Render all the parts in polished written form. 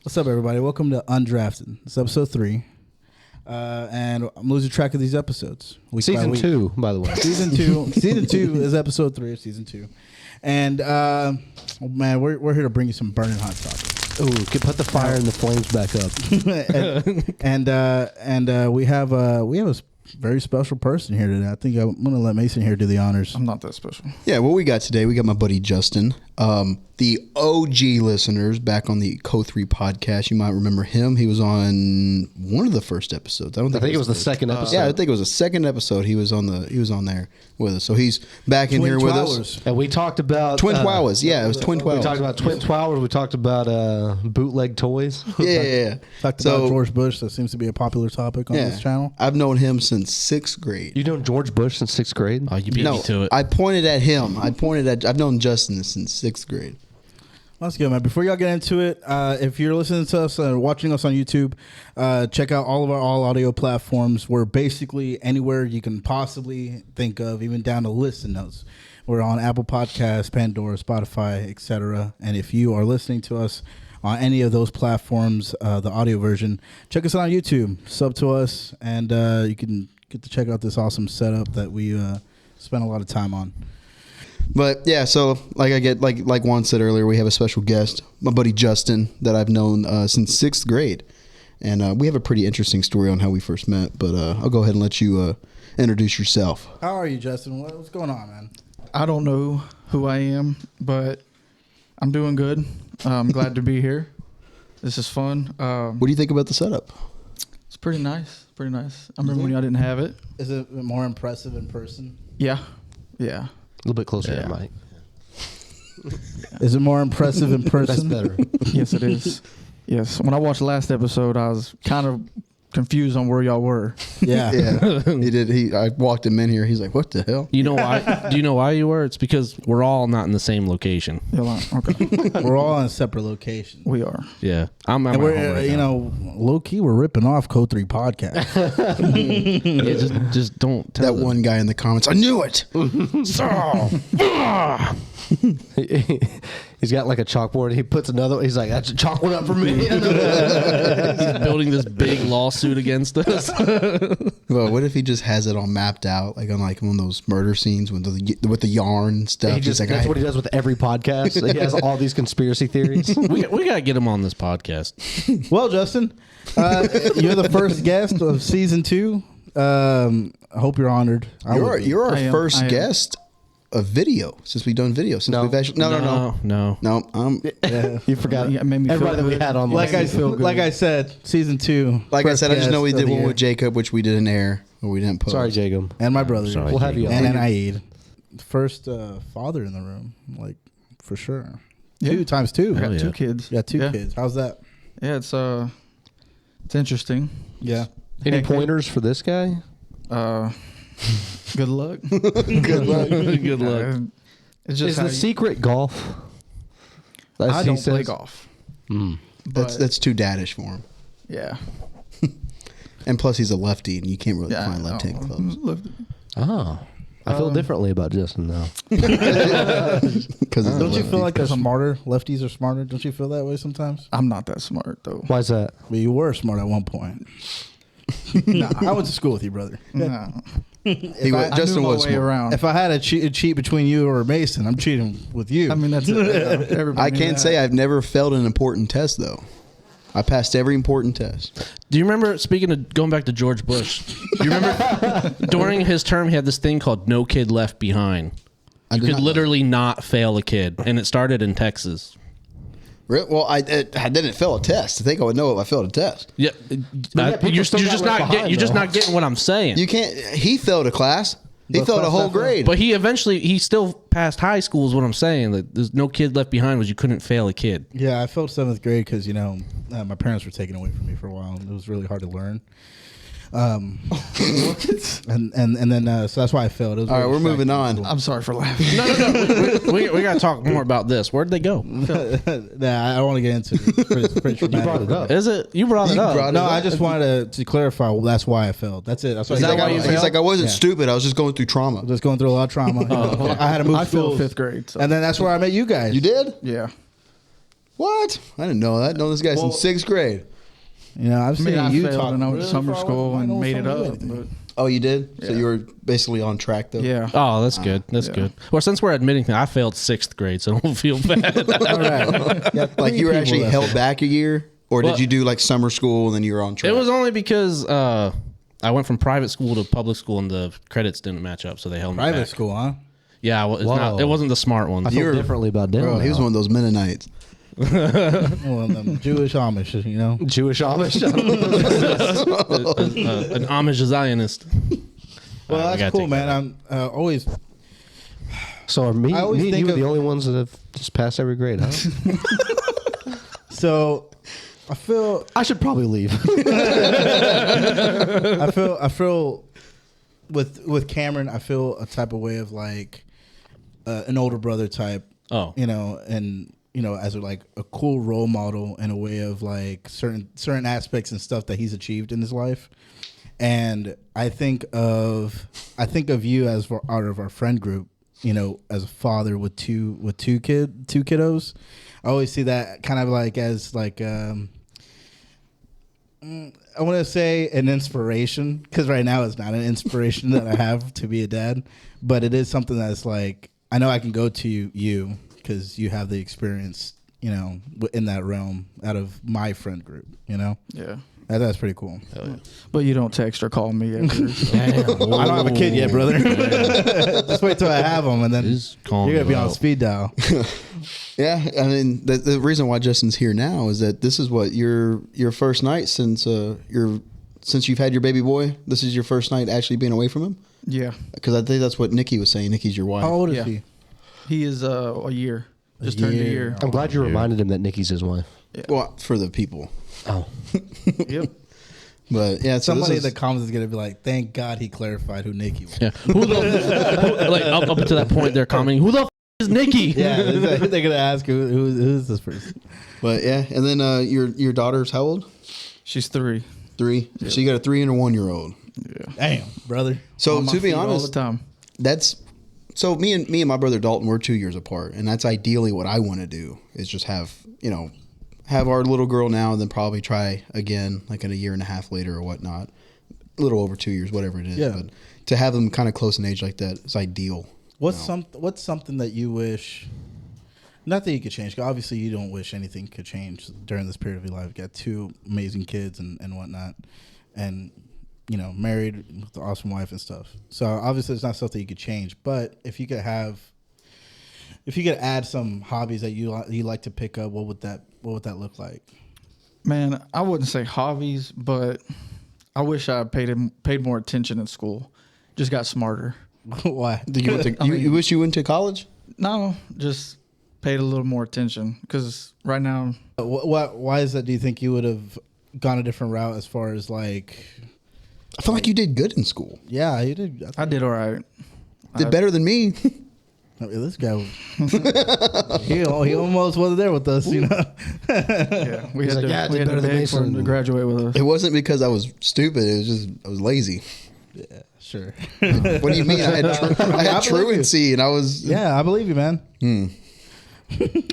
What's up, everybody? Welcome to Undrafted. It's episode 3. And I'm losing track of these episodes. Season 2, by the way. Season 2 is episode 3 of season 2. And, man, we're here to bring you some burning hot topics. Ooh, put the fire and the flames back up. and we have a very special person here today. I think I'm going to let Mason here do the honors. I'm not that special. Yeah, what we got today, we got my buddy Justin. The OG listeners back on the Co3 podcast, you might remember him. He was on one of the first episodes. I think it was the second episode. Yeah, I think it was the second episode. He was on there with us. So he's back in here with us. And we talked about Twin Towers. Yeah, it was Twin Towers. We talked about Twin Towers. We talked about bootleg toys. Yeah. Talked about George Bush. That seems to be a popular topic on this channel. I've known him since 6th grade. You known George Bush since 6th grade? Oh, you beat me to it. I pointed at him. I've known Justin since 6th grade. That's good, man. Before y'all get into it, if you're listening to us and watching us on YouTube, check out all of our all audio platforms. We're basically anywhere you can possibly think of, even down to listen notes. We're on Apple Podcasts, Pandora, Spotify, etc. And if you are listening to us on any of those platforms, the audio version, check us out on YouTube, sub to us, and you can get to check out this awesome setup that we spent a lot of time on. But yeah, so like Juan said earlier, we have a special guest, my buddy Justin, that I've known since 6th grade, and we have a pretty interesting story on how we first met. But I'll go ahead and let you introduce yourself. How are you, Justin? What's going on, man? I don't know who I am, but I'm doing good. I'm glad to be here. This is fun. What do you think about the setup? It's pretty nice. Pretty nice. I remember when y'all didn't have it. Is it more impressive in person? Yeah. A little bit closer to the mic. Is it more impressive in person? That's better. Yes, it is. Yes. When I watched the last episode, I was kind of confused on where y'all were. Yeah. Yeah, he did. I walked him in here. He's like, "What the hell?" You know why? Do you know why you were? It's because we're all not in the same location. Okay. We're all in separate locations. We are. Yeah, I'm at And my we're, home right now. low key, we're ripping off Co3 podcast. Yeah, just don't tell That them. one guy in the comments, I knew it. He's got like a chalkboard. He puts another. He's like, "That's a chalk one up for me." He's building this big lawsuit against us. Well, what if he just has it all mapped out, like on one of those murder scenes with the yarn and stuff? That's what he does with every podcast. He has all these conspiracy theories. we gotta get him on this podcast. Well, Justin, you're the first guest of season 2. I hope you're honored. You're our I am. first guest of video since we've done video. Since we've actually no. You forgot. Yeah, it made me feel everybody that we good. had on. Like I said, season 2. Like I said, I just know we first did guest one of with the year. Jacob, which we didn't air or we didn't post. Sorry, Jacob. And my brother. Sorry, We'll have you And on. Aid. First father in the room, like, for sure. Yeah. 2 times 2. I got yeah. 2 kids. You got 2 kids. How's that? Yeah, it's interesting. Yeah. Any Heck, pointers for this guy? Good luck. Good luck. Good luck. It's just Is how the secret golf? As I he don't play says? golf. That's But, too daddish for him. yeah. And plus, he's a lefty, and you can't really Yeah. find left-handed clubs. Oh, I feel differently about Justin now. Because Don't you feel like they're smarter? Lefties are smarter. Don't you feel that way sometimes? I'm not that smart though. Why is that? Well, you were smart at one point. Nah, I went to school with you, brother. No. Justin I knew my was way smart. around. If I had a cheat between you or Mason, I'm cheating with you. I mean, that's it. Everybody I knew can't that. say I've never failed an important test though. I passed every important test. Do you remember, speaking of going back to George Bush, do you remember during his term he had this thing called No Kid Left Behind? I You did could not know. literally not fail a kid, and it started in Texas. Well, I didn't fail a test. I think I would know if I failed a test. Yeah, people you're still got just left not behind, you're just though. not getting what I'm saying. You can't. He failed a class. He What failed a class whole that failed? grade. But he still passed high school is what I'm saying. That there's no kid left behind was you couldn't fail a kid. Yeah, I failed 7th grade because my parents were taken away from me for a while, and it was really hard to learn. And then so that's why I failed. It was All right, really we're moving distracting on. in I'm sorry for laughing. No. We got to talk more about this. Where'd they go? school. Nah, I don't want to get into it. Pretty You brought it up. Is it? You brought it You up. brought it No, up. I just wanted to clarify. Well, that's why I failed. That's it. That's why Is that why you He's failed? like, I wasn't Yeah. stupid. I was just going through trauma. just going through a lot of trauma. I had to move I failed schools. 5th grade. So. And then that's where I met you guys. You did? Yeah. What? I didn't know that. No, this guy's in 6th grade. You know, I've I mean, seen I you failed talk and I went to really summer far school away. I and know made it something up. good. Oh, you did? So Yeah. you were basically on track, though? Yeah. Oh, that's good. That's Yeah. good. Well, since we're admitting that I failed 6th grade, so don't feel bad. All right. Yeah, Like you were people actually that held fail. back a year? Or did Well- you do like summer school and then you were on track? It was only because I went from private school to public school and the credits didn't match up, so they held me Private back. school, huh? Yeah, well, it's not, Whoa. it wasn't the smart one. I feel You're- differently about Dylan. Bro, he was now. one of those Mennonites. One of them Jewish Amish, you know. Jewish Amish. An Amish Zionist. Well, we that's gotta cool, take man. that I'm always. So are me I always and think you are the of- only ones that have just passed every grade, huh? So, I feel. I should probably leave. I feel. With Cameron, I feel a type of way of like an older brother type. Oh. You know, and you know, as like a cool role model in a way of like certain aspects and stuff that he's achieved in his life. And I think of you as out of our friend group, you know, as a father with two kiddos. I always see that kind of like as like I want to say an inspiration, because right now it's not an inspiration that I have to be a dad, but it is something that's like I know I can go to you because you have the experience, you know, in that realm out of my friend group, you know. Yeah. That's pretty cool. But you don't text or call me ever. So. I don't have a kid yet, brother. Just wait till I have them, and then Just calm you're gonna be on out. speed dial. Yeah, I mean the reason why Justin's here now is that this is what your first night since you've had your baby boy. This is your first night actually being away from him. Yeah. Because I think that's what Nikki was saying. Nikki's your wife. How old is Yeah. he? He is a year. Just turned a year. I'm glad you reminded him that Nikki's his wife. Well, for the people, Oh. Yep. but yeah, so Somebody in this the comments is gonna be like, "Thank God he clarified who Nikki was." Yeah. Like up to that point, they're commenting, "Who the f- is Nikki?" Yeah, they're gonna ask who's this person. but yeah, and then your daughter's how old? She's 3. 3. So you got a 3 and a 1-year-old. Yeah. Damn, brother. So On my to be feet all honest, the time. that's so me and my brother Dalton, we're 2 years apart, and that's ideally what I want to do is just have our little girl now and then probably try again like in a year and a half later or whatnot, a little over 2 years, whatever it is. Yeah. But to have them kind of close in age like that is ideal. What's something that you wish? Not that you could change. 'Cause obviously, you don't wish anything could change during this period of your life. You got 2 amazing kids and whatnot, and you know, married with an awesome wife and stuff. So obviously, it's not stuff that you could change. But if you could add some hobbies that you like to pick up, what would that look like? Man, I wouldn't say hobbies, but I wish I paid more attention in school. Just got smarter. Why? Did you, went to, you wish you went to college? No, just paid a little more attention because right now, Why is that? Do you think you would have gone a different route as far as like? I feel like you did good in school. Yeah, you did. I did all right. Did better than me. I mean, this guy, he almost wasn't there with us, you know. Yeah, we He's had like, "Yeah, I to, did we had better to than beg for him Mason." to graduate with us. It wasn't because I was stupid. It was just I was lazy. Yeah, sure. What do you mean? I had I had believe you. truancy and I was Yeah, I believe you, man.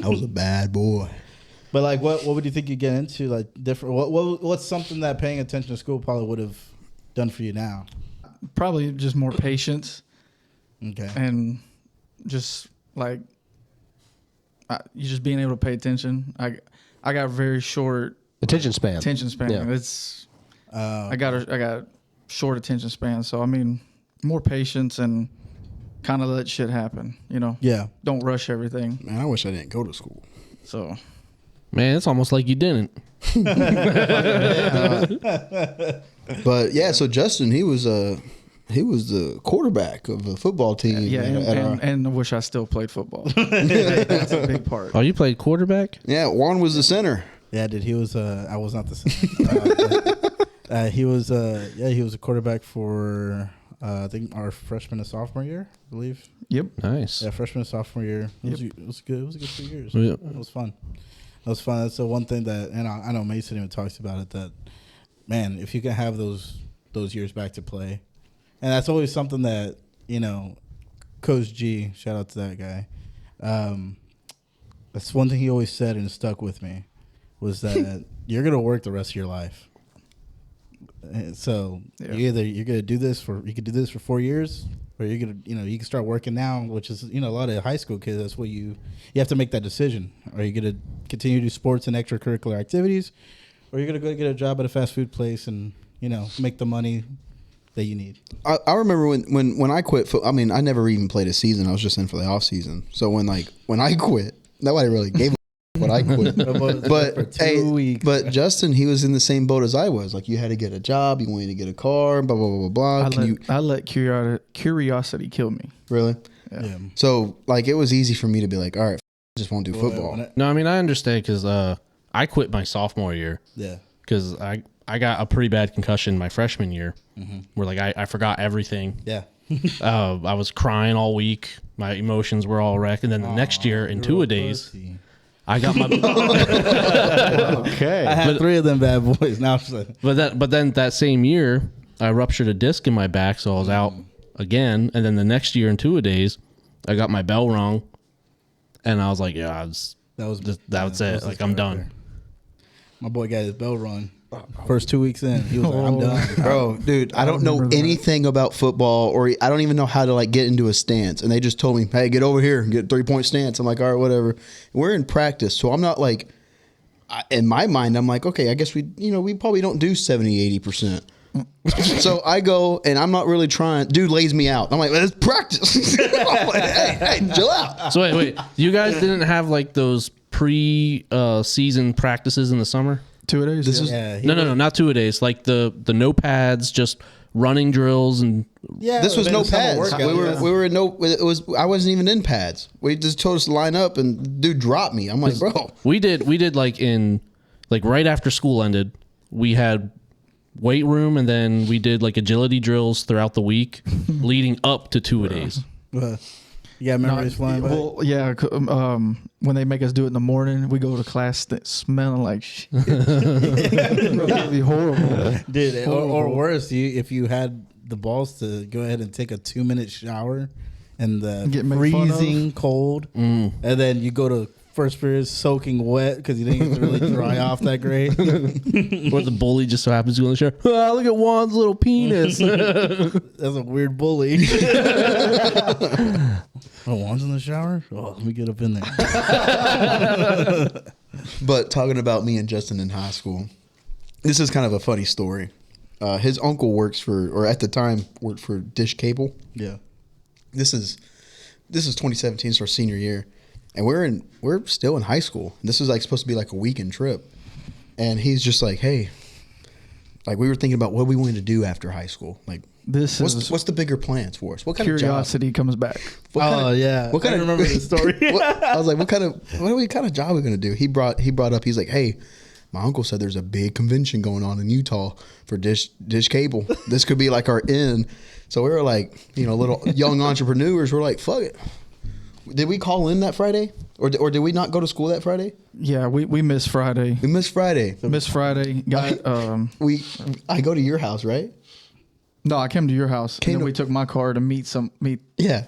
I was a bad boy. But like, what would you think you get into? Like, different. What's something that paying attention to school probably would have done for you now? Probably just more patience Okay. and just like you just being able to pay attention. I got very short Attention span. attention span. Yeah. It's I got short attention span. So I mean, more patience and kind of let shit happen. You know, Yeah. don't rush everything. Man, I wish I didn't go to school. So Man, it's almost like you didn't. But yeah, so Justin, he was the quarterback of the football team. yeah, and I wish I still played football. That's a big part. Oh, you played quarterback? yeah, Juan was the center. Yeah, dude. He was. I was not the same. He was. He was a quarterback for. I think our freshman and sophomore year, I believe. Yep. Nice. Yeah, freshman and sophomore year. It was good. It was a good 2 years. Yeah. It was fun. It was fun. That's the one thing that, and I know Mason even talks about it. That, man, if you can have those years back to play, and that's always something that That's one thing he always said and it stuck with me was that you're gonna work the rest of your life. And so you're gonna do this for 4 years, or you're gonna you can start working now, which is a lot of high school kids. That's what you have to make that decision. Are you gonna continue to do sports and extracurricular activities, or you're gonna go get a job at a fast food place and make the money that you need? I remember when I quit. I mean, I never even played a season. I was just in for the off season. So when I quit, nobody really gave a what I quit. But but Justin, he was in the same boat as I was. Like, you had to get a job, you wanted to get a car, blah blah blah blah. I let curiosity kill me. Really? Yeah. So like, it was easy for me to be like, all right, I just won't do football. No, I mean, I understand because I quit my sophomore year. Yeah. Because I got a pretty bad concussion my freshman year, where like I forgot everything. Yeah. I was crying all week. My emotions were all wrecked. And then the next year, in 2 days, I got my. Okay. I had 3 of them bad boys. Now, but then that same year, I ruptured a disc in my back, so I was out again. And then the next year, in 2 days, I got my bell rung, and I was like, yeah, that was it. Like, I'm done. My boy got his bell rung. First 2 weeks in, he was like, I'm done. Bro, dude, I don't know anything about football, or I don't even know how to like get into a stance. And they just told me, hey, get over here and get a 3-point stance. I'm like, all right, whatever. We're in practice. So I'm not like, in my mind, I'm like, okay, I guess we probably don't do 70, 80%. So I go and I'm not really trying. Dude lays me out. I'm like, let's practice. I'm like, hey, chill out. So wait, you guys didn't have like those pre-season practices in the summer? 2 days. No, not 2 days. Like the no pads, just running drills and. Yeah, this was no pads. Workout, we were in no. It was. I wasn't even in pads. We just told us to line up, and dude dropped me. I'm like, bro. We did like right after school ended. We had weight room, and then we did like agility drills throughout the week, leading up to 2 days. You got memories flying by? Well, yeah. When they make us do it in the morning, we go to class smelling like shit. It'd be horrible. Dude, or worse, if you had the balls to go ahead and take a 2-minute shower in the freezing cold, and then you go to first period soaking wet because you didn't get to really dry off that great. Or the bully just so happens to go in the shower. Oh, look at Juan's little penis. That's a weird bully. Oh, Juan's in the shower? Oh, let me get up in there. But talking about me and Justin in high school, this is kind of a funny story. His uncle works for, or at the time worked for Dish Cable. Yeah. This is 2017, so our senior year, and we're still in high school. This is like supposed to be like a weekend trip, and he's just like, hey, like we were thinking about what we wanted to do after high school. Like, what's the bigger plans for us? What kind curiosity of job? comes back. Yeah. What kind I remember the story. I was like, what kind of job are we gonna do? He brought up. He's like, hey, my uncle said there's a big convention going on in Utah for Dish Cable. This could be like our in. So we were like, little young entrepreneurs. We're like, fuck it. Did we call in that Friday, or did we not go to school that Friday? Yeah, we missed Friday. We missed Friday. I go to your house, right? No, I came to your house. And then we took my car to meet. Yeah.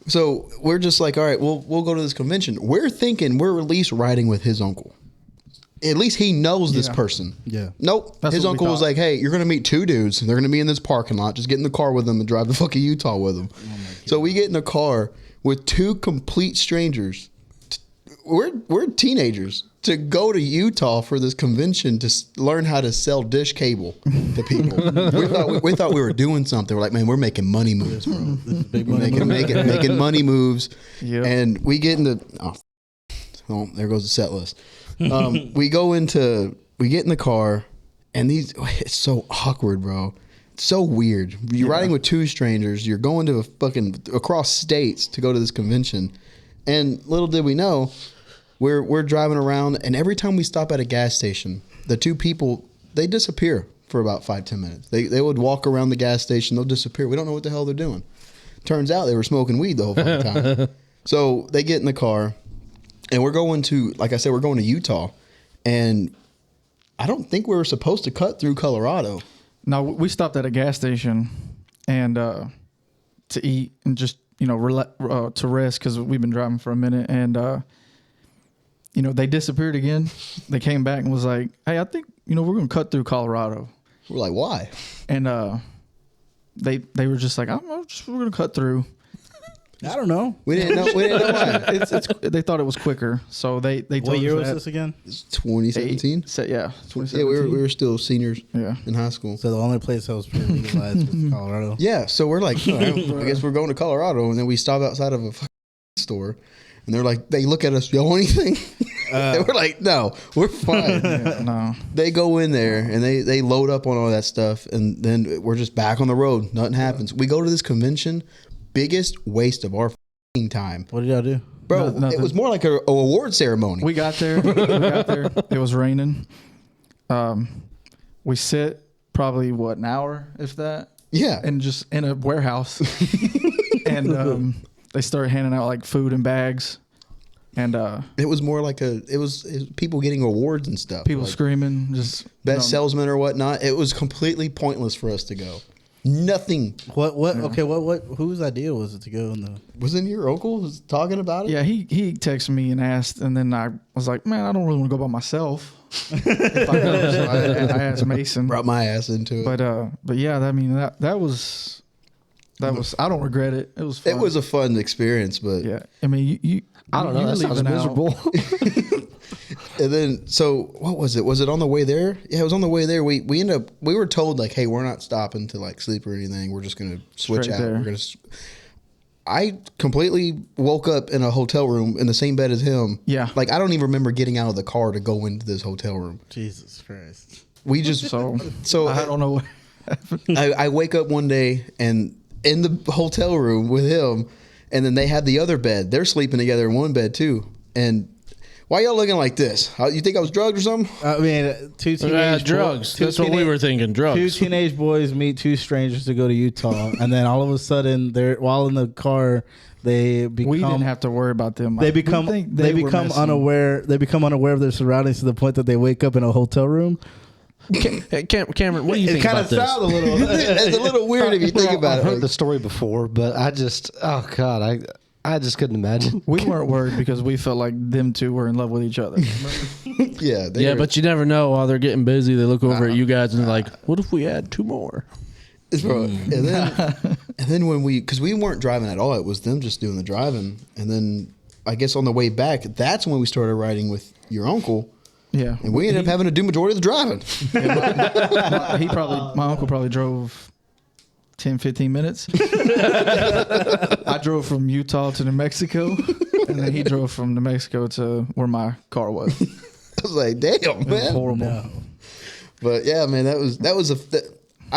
So we're just like, all right, we'll go to this convention. We're thinking we're at least riding with his uncle. At least he knows this person. Yeah. Nope. His uncle was like, hey, you're going to meet 2 dudes. They're going to be in this parking lot. Just get in the car with them and drive to fucking Utah with them. So we get in the car with 2 complete strangers. We're teenagers to go to Utah for this convention to learn how to sell Dish Cable to people. we thought we were doing something. We're like, man, we're making money moves, bro. This is big money making money moves. Yep. And we get into there goes the set list. We get in the car, and it's so awkward, bro. It's so weird. You're riding with 2 strangers. You're going to across states to go to this convention, and little did we know, we're driving around, and every time we stop at a gas station, the 2 people, they disappear for about 5-10 minutes. They would walk around the gas station. They'll disappear. We don't know what the hell they're doing. Turns out they were smoking weed the whole fucking time. So they get in the car. And we're going to, like I said, we're going to Utah, and I don't think we were supposed to cut through Colorado. No, we stopped at a gas station and to eat and just to rest because we've been driving for a minute. And they disappeared again. They came back and was like, hey, I think, we're going to cut through Colorado. We're like, why? And they were just like, we're going to cut through. I don't know. We didn't know why. They thought it was quicker. So they told What us year was that. this again? It's 2017. Yeah, 2017. Yeah, we were still seniors Yeah. in high school. So the only place that was pretty legalized was Colorado. Yeah, so we're like, all right, I guess we're going to Colorado, and then we stop outside of a store, and they're like, they look at us, y'all want anything? And we're like, no, we're fine. Yeah, no. They go in there and they load up on all that stuff, and then we're just back on the road. Nothing happens. We go to this convention, biggest waste of our f***ing time, What did y'all do? bro. Nothing. It was more like a award ceremony. We got there. It was raining. We sit probably an hour, if that, Yeah, and just in a warehouse, and they started handing out like food and bags, and it was more like it was people getting awards and stuff. people like screaming, just best salesman or whatnot. It was completely pointless for us to go. Nothing. What? Okay. What? Whose idea was it to go in the? Wasn't your uncle was talking about it? Yeah, he texted me and asked, and then I was like, man, I don't really want to go by myself. If I go, so I asked Mason. Brought my ass into it. But yeah, I mean that was I don't regret it. It was fun. It was a fun experience, but yeah. I mean you I don't know. you That sounds leaving out- miserable. and then so what was it? Was it on the way there? Yeah, it was on the way there. We ended up we were told like, hey, we're not stopping to like sleep or anything. We're just gonna switch Straight out. there. We're gonna. I completely woke up in a hotel room in the same bed as him. Yeah. Like I don't even remember getting out of the car to go into this hotel room. Jesus Christ. We just So I don't know what I wake up one day and in the hotel room with him, and then they had the other bed. They're sleeping together in one bed too. And why y'all looking like this? You think I was drugged or something? I mean, two teenage drugs. That's what we were thinking. Two Drugs. teenage boys meet two strangers to go to Utah, and then all of a sudden, while in the car, they become. we didn't have to worry about them. They We become. think They were become messing. unaware. They become unaware of their surroundings to the point that they wake up in a hotel room. Cameron, what do you think Kind about of this? sound a little. It's a little weird if you think about I've heard it. the story before, but I just, oh God, I just couldn't imagine. We weren't worried because we felt like them two were in love with each other. Yeah, Yeah, but you never know. While they're getting busy, they look over at you guys and they're like, "What if we add 2 more?" bro. And then when because we weren't driving at all, it was them just doing the driving. And then I guess on the way back, that's when we started riding with your uncle, Yeah, and we ended up having to do majority of the driving. my uncle probably drove 10, 15 minutes. I drove from Utah to New Mexico, and then he drove from New Mexico to where my car was. It I was like, damn, was man. horrible. But yeah, man, I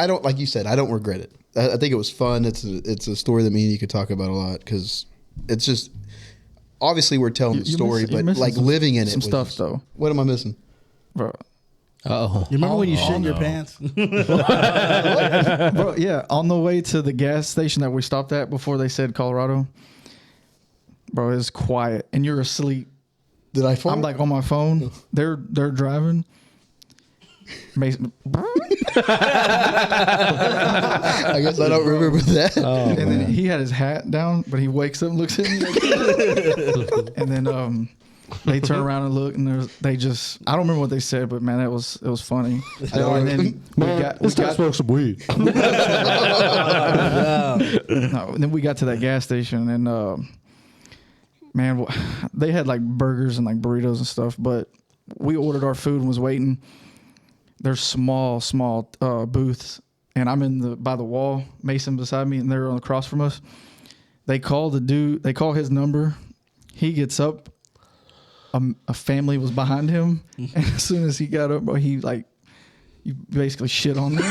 don't, like you said, I don't regret it. I think it was fun. It's a story that me and you could talk about a lot because it's just obviously we're telling the story, you're but missing like living in it. some was stuff just- though. What am I missing? Bro. Oh, You remember when you shit in your pants? Bro, yeah, on the way to the gas station that we stopped at before they said Colorado, bro, it was quiet and you're asleep. Did I fart? I'm like on my phone. They're driving. Mason, I guess I don't remember that. and then he had his hat down, but he wakes up and looks at me. And then they turn around and look, and they just I don't remember what they said, but man, it was funny. And then we got smoke some weed. no, and then we got to that gas station, and man, they had like burgers and like burritos and stuff, but we ordered our food and was waiting. There's small booths, and I'm by the wall, Mason beside me, and they're across from us. They call his number. He gets up. A family was behind him, and as soon as he got up, bro, he like you basically shit on them.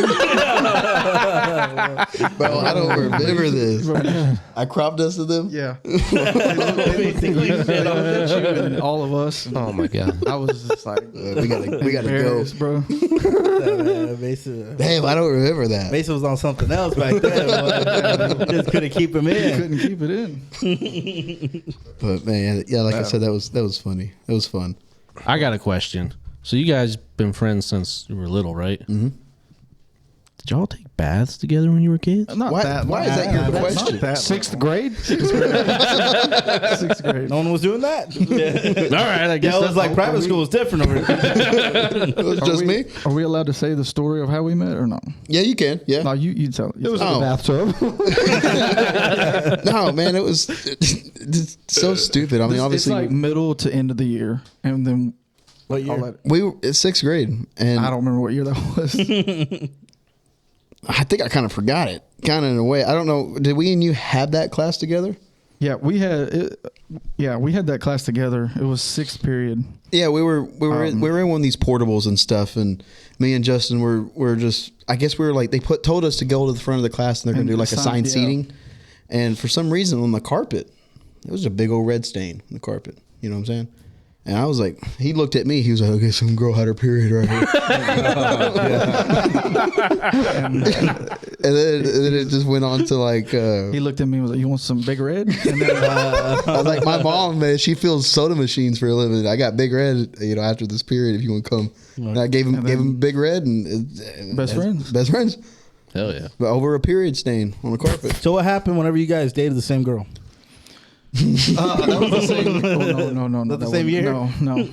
Bro, I don't remember this. I crop dusted them. Yeah, basically shit on you and all of us. Oh my God. I was just like, We gotta go. embarrassed, bro. Mason, Damn, I don't remember that. Mason was on something else back then. Boy. Just couldn't keep him in. Couldn't keep it in. But man, yeah, like I said, that was funny. It was fun. I got a question. So you guys been friends since you were little, right? Mm-hmm. Did y'all take baths together when you were kids? Not Why- that. why is that your not question? that Sixth grade? Sixth grade. No one was doing that. All right, I guess Yeah, it was that's like private school was different over here. It was just me. Are we allowed to say the story of how we met or no? Yeah, you can. Yeah. No, you tell it. It was in Oh. the bathtub. No, man, it was it's so stupid. I mean, It's obviously, like middle to end of the year, and then What I'll year? let it. we were it's 6th grade, and I don't remember what year that was. I think I kind of forgot it, kind of in a way. I don't know. Did we and you have that class together? Yeah, we had that class together. It was 6th period. Yeah, we were in one of these portables and stuff, and me and Justin were just. I guess we were like they told us to go to the front of the class and they're gonna And do like assigned yeah. seating, and for some reason on the carpet, there was a big old red stain on the carpet. You know what I'm saying? And I was like, he looked at me. He was like, okay, some girl had her period right here. and then it just went on to like. He looked at me and was like, "You want some Big Red?" And then I was like, my mom, man, she fills soda machines for a living. I got Big Red, after this period, if you want to come. And I gave him Big Red and Best friends. Best friends. Hell yeah. But over a period stain on the carpet. So what happened whenever you guys dated the same girl? that was the same. Oh, no. Not the that same year? No.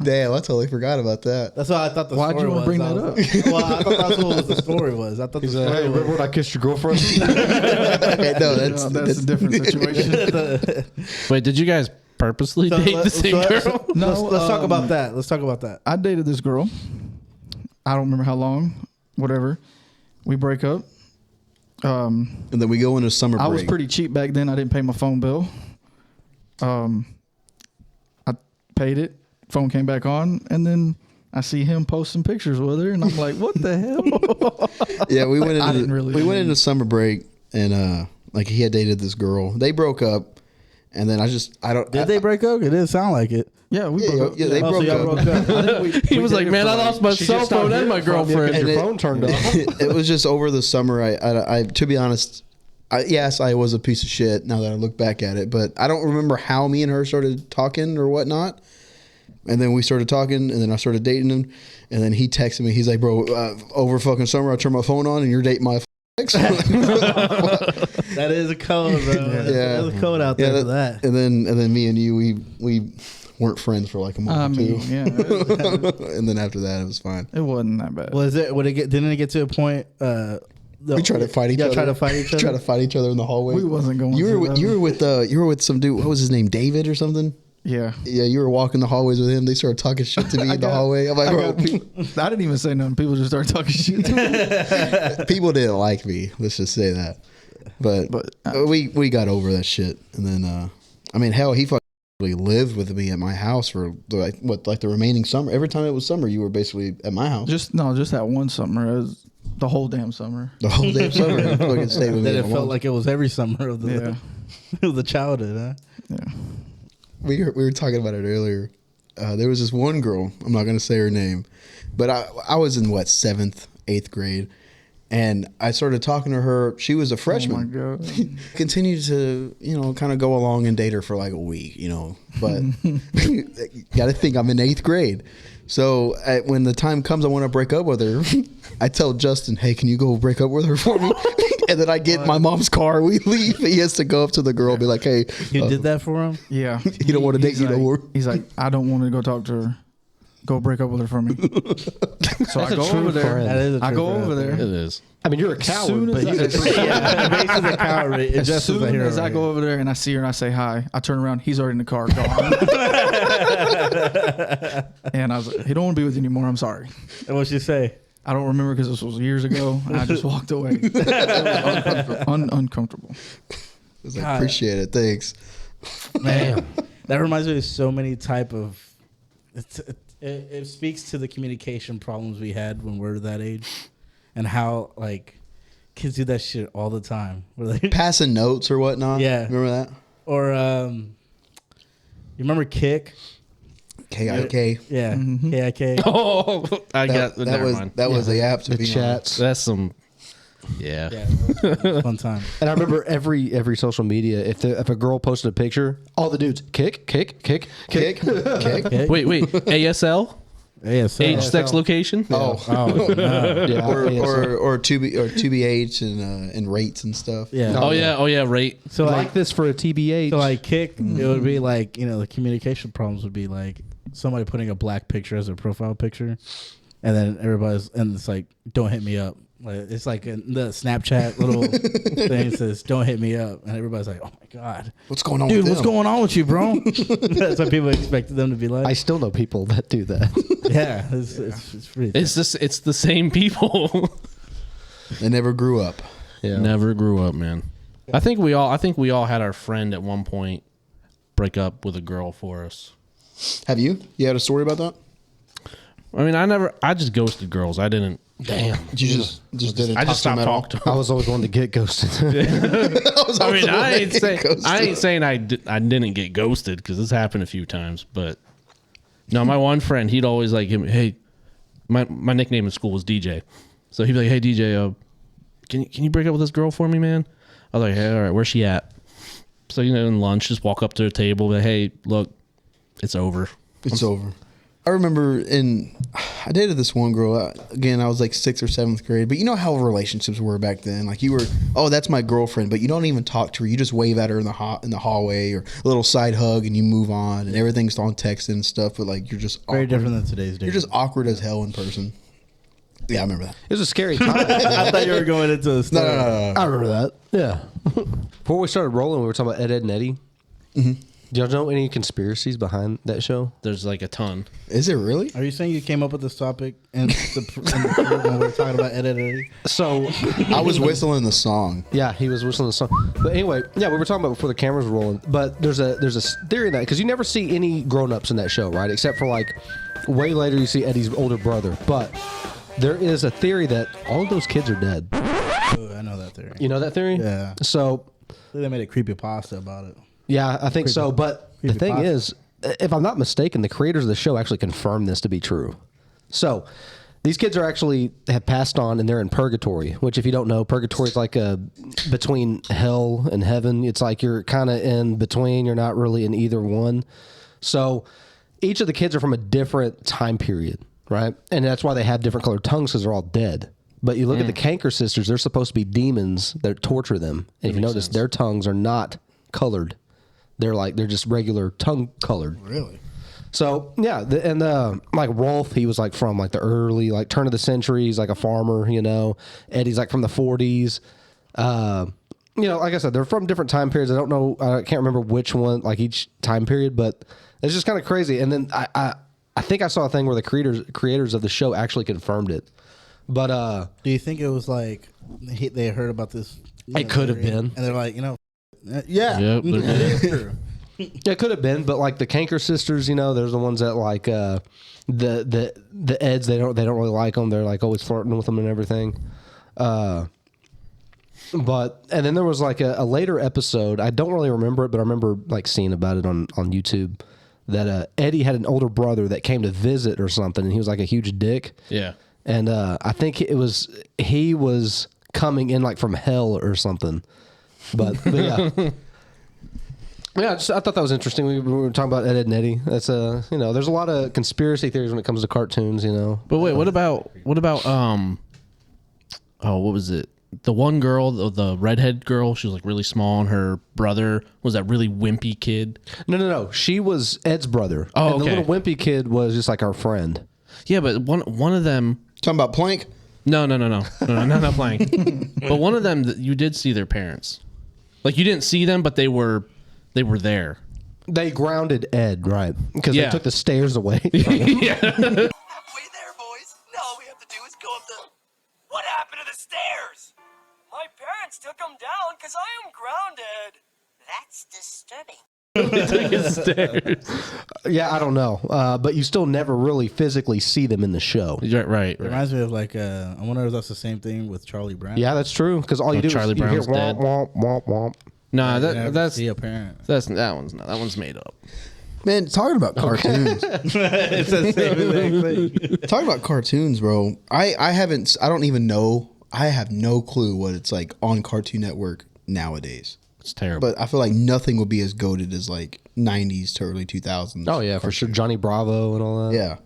Damn, I totally forgot about that. That's what I thought the Why'd story you was. bring I that was like- well, I thought that's what the story was. I thought the story Hey, was. remember when I kissed your girlfriend? Okay, no, That's a different situation. Wait, did you guys purposely So date let- the same so- girl? No, let's talk about that. Let's talk about that. I dated this girl. I don't remember how long. Whatever. We break up. And then we go into summer break. I was pretty cheap back then. I didn't pay my phone bill. I paid it. Phone came back on, and then I see him posting pictures with her, and I'm like, "What the hell?" Yeah, we went I into didn't really we went know. into summer break, and like he had dated this girl. They broke up, and then I don't. Did they break up? It didn't sound like it. Yeah, we Yeah, broke up. yeah, they Oh, so broke y'all up. broke up. He was like, man, I lost my She cell just stopped phone and my hearing from you 'cause girlfriend. Your And phone turned off. It was just over the summer. I to be honest, yes, I was a piece of shit. Now that I look back at it, but I don't remember how me and her started talking or whatnot. And then we started talking, and then I started dating him. And then he texted me. He's like, "Bro, over fucking summer, I turned my phone on, and you're dating my ex." That is a code, bro. There's a code out there for that. And then me and you, we weren't friends for like a month I or mean, two. yeah, And then after that, it was fine. it wasn't that bad. Was it? Didn't it get to a point? We tried to fight each other. Try to fight each other. Try to fight each other in the hallway. We wasn't going. You were through with, that. you were with some dude. What was his name? David or something? Yeah. Yeah, you were walking the hallways with him. They started talking shit to me in the hallway. I'm like, bro, I didn't even say nothing. People just started talking shit to me. people didn't like me. Let's just say that. But we got over that shit. And then, I mean, hell, he fucking lived with me at my house for like the remaining summer. Every time it was summer, you were basically at my house. Just that one summer. It was the whole damn summer. The whole damn summer, you fucking stayed with me. That it at felt once. like it was every summer of the of the childhood, huh? Yeah. We were talking about it earlier. There was this one girl. I'm not going to say her name, but I was in 7th, 8th grade, and I started talking to her. She was a freshman. Oh my god. Continued to kind of go along and date her for like a week, but got to think I'm in 8th grade. So when the time comes, I want to break up with her. I tell Justin, "Hey, can you go break up with her for me?" And then I get in my mom's car. We leave. He has to go up to the girl and be like, "Hey, You did that for him? Yeah. you don't want to date He's you no like- more." He's like, I don't want to go talk to her. Go break up with her for me. So I a go true over there. friend. That is a I true go friend over right there. It is. I mean, you're a coward, soon but as you I- Yeah, basically a coward. It As just is a soon hero. as I right go here. over there and I see her and I say hi, I turn around. He's already in the car gone. And I was like, he don't want to be with you anymore. I'm sorry. And what'd she say? I don't remember because this was years ago. And I just walked away. Uncomfortable. I was like, God. "Appreciate it, thanks." Man, that reminds me of so many type of. It speaks to the communication problems we had when we were that age, and how like kids do that shit all the time. Where they, Passing notes or whatnot. Yeah. Remember that? or you remember Kik? KIK. Yeah, Mhm. KIK. Oh, I got. That Never was mind. that was the app to the be on. chats. That's some. Yeah. Yeah, it was a fun time. And I remember every social media, if a girl posted a picture, all the dudes kick. Kick. Kik? Wait. ASL. ASL. Age, sex, location. Oh, Yeah, or 2BH and rates and stuff. Yeah. Oh yeah. Right. So like this for a TBH. So like Kick, it would be like, the communication problems would be like somebody putting a black picture as their profile picture, and then it's like, don't hit me up. Like, it's like the Snapchat little thing says, don't hit me up, and everybody's like, oh my god, What's going on, dude? with What's them? going on with you, bro? That's what people expected them to be like. I still know people that do that. Yeah, it's pretty. It's the same people. They never grew up. Yeah. Never grew up, man. I think we all had our friend at one point break up with a girl for us. Have you? You had a story about that? I mean, I just ghosted girls. I didn't. Damn. You just didn't. I just talk to stopped them at all? talking to them. I was always one to get ghosted. I mean, I ain't saying I didn't get ghosted, because this happened a few times. But no, my one friend, he'd always like him. Hey, my nickname in school was DJ, so he'd be like, "Hey DJ, can you break up with this girl for me, man?" I was like, "Hey, all right, where's she at?" So in lunch, just walk up to her table, but hey, look, it's over. It's over. I remember I dated this one girl. Again, I was like 6th or 7th grade. But you know how relationships were back then. Like you were, oh, that's my girlfriend, but you don't even talk to her. You just wave at her in the hallway, or a little side hug, and you move on, and everything's on text and stuff. But like you're just very awkward. different than today's day. You're just awkward as hell in person. Yeah, I remember that. It was a scary time. I thought you were going into a story. No. I remember that. Yeah. Before we started rolling, we were talking about Ed, and Eddie. Mm-hmm. Do y'all know any conspiracies behind that show? There's like a ton. Is it really? Are you saying you came up with this topic and when we were talking about Ed, Eddie? So I was whistling the song. yeah, he was whistling the song. But anyway, yeah, we were talking about before the cameras were rolling. But there's a theory in that, because you never see any grown-ups in that show, right? Except for like way later you see Eddie's older brother. But there is a theory that all of those kids are dead. Ooh, I know that theory. You know that theory? Yeah. So They made a creepypasta about it. yeah, I think so. But the thing Creepypasta. is, if I'm not mistaken, the creators of the show actually confirmed this to be true. So these kids have passed on, and they're in purgatory, which if you don't know, purgatory is like between hell and heaven. It's like you're kind of in between. You're not really in either one. So each of the kids are from a different time period, right? And that's why they have different colored tongues, because they're all dead. But you look at the Canker sisters, they're supposed to be demons that torture them. And if you notice, their tongues are not colored. They're just regular tongue colored. Really? So yeah, like Rolf, he was like from like the early turn of the century. He's like a farmer, Eddie's like from the 40s. Like I said, they're from different time periods. I can't remember which one, like each time period, but it's just kind of crazy. And then I think I saw a thing where the creators of the show actually confirmed it. But do you think it was like they heard about this? It could have been, and they're like, yeah, Yep, they're it is true. it could have been. But like the Canker sisters, there's the ones that like the Eds. They don't really like them. They're like always flirting with them and everything. And then there was like a later episode. I don't really remember it, but I remember like seeing about it on YouTube. That Eddie had an older brother that came to visit or something, and he was like a huge dick. Yeah. And I think he was coming in like from hell or something. But yeah. Yeah, I thought that was interesting. We were talking about Ed, and Eddie. That's there's a lot of conspiracy theories when it comes to cartoons, But wait, what about what was it? The one girl, the redhead girl, she was like really small, and her brother was that really wimpy kid. No. She was Ed's brother. Oh, and the okay. little wimpy kid was just like our friend. Yeah, but one of them. Talking about Plank? No, not playing. But one of them, you did see their parents. Like you didn't see them, but they were there. They grounded Ed, right? Because Yeah. they took the stairs away. Yeah. Halfway there, boys. Now all we have to do is go up the... What happened to the stairs? My parents took them down because I am grounded. That's disturbing. Yeah, I don't know. But you still never really physically see them in the show. Right. It reminds me of like I wonder if that's the same thing with Charlie Brown. Yeah, that's true. Because all you do Charlie is you hear Brown's dead. womp, womp, womp, womp. Nah, You never that's see a parent. that one's made up. Man, talking about cartoons. It's the same thing. Talking about cartoons, bro. I don't even know. I have no clue what it's like on Cartoon Network nowadays. It's terrible. But I feel like nothing will be as goated as like 90s to early 2000s. Oh, yeah, for sure. Johnny Bravo and all that. Yeah.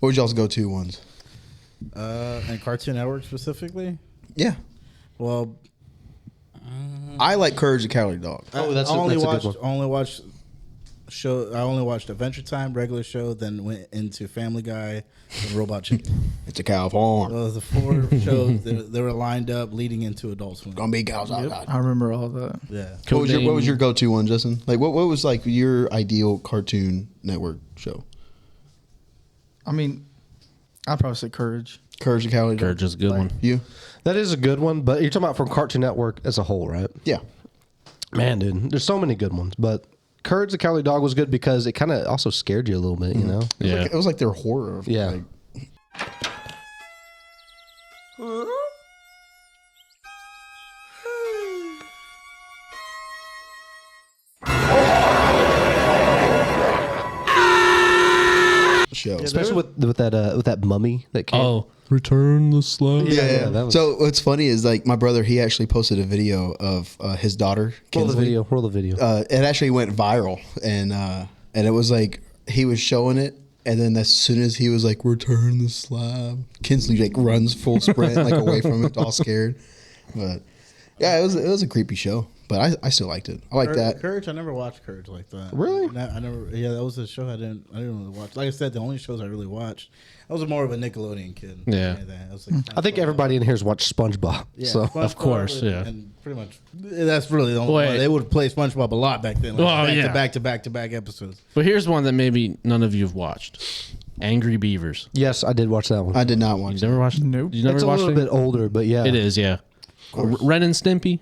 What would y'all's go-to ones? And Cartoon Network specifically. Yeah. Well, I like Courage the Cowardly Dog. Oh, that's I only a watched good one. only watched show. I only watched Adventure Time, regular show, then went into Family Guy and Robot Chicken. It's a cow farm. Those are the 4 shows that they were lined up leading into Adult Swim. Gonna be cows outside. I remember all that. Yeah. What was your go-to one, Justin? Like, what was like your ideal Cartoon Network show? I mean, I'd probably say Courage. Courage the Cowardly Dog. Courage is a good one. You? That is a good one, but you're talking about from Cartoon Network as a whole, right? Yeah. Man, dude, there's so many good ones, but Courage the Cowardly Dog was good because it kind of also scared you a little bit, you know? Yeah. It was like their horror. Yeah. Like, show. Especially with that mummy that came. Oh, Return the Slave. Yeah. that was- So what's funny is like my brother, he actually posted a video of his daughter. Roll the Kinsley. video. Roll the video. It actually went viral, and it was like he was showing it, and then as soon as he was like, "Return the slab," Kinsley like runs full sprint like away from it, all scared. But yeah, it was a creepy show, but I still liked it. I like that. Courage. I never watched Courage like that. Really? I never. Yeah, that was a show I didn't really watch. Like I said, the only shows I really watched. I was more of a Nickelodeon kid. Yeah. I was like, I think everybody in here's watched SpongeBob. Yeah, So SpongeBob Of course, and- yeah. and pretty much that's really the only Wait. one. They would play SpongeBob a lot back then. Like Oh, back yeah. to back to back to back episodes. But here's one that maybe none of you have watched. Angry Beavers. yes, I did watch that one. I did not watch. You never watched? Nope. You never It's a watched little it? bit older, but yeah, It is, yeah. Ren and Stimpy.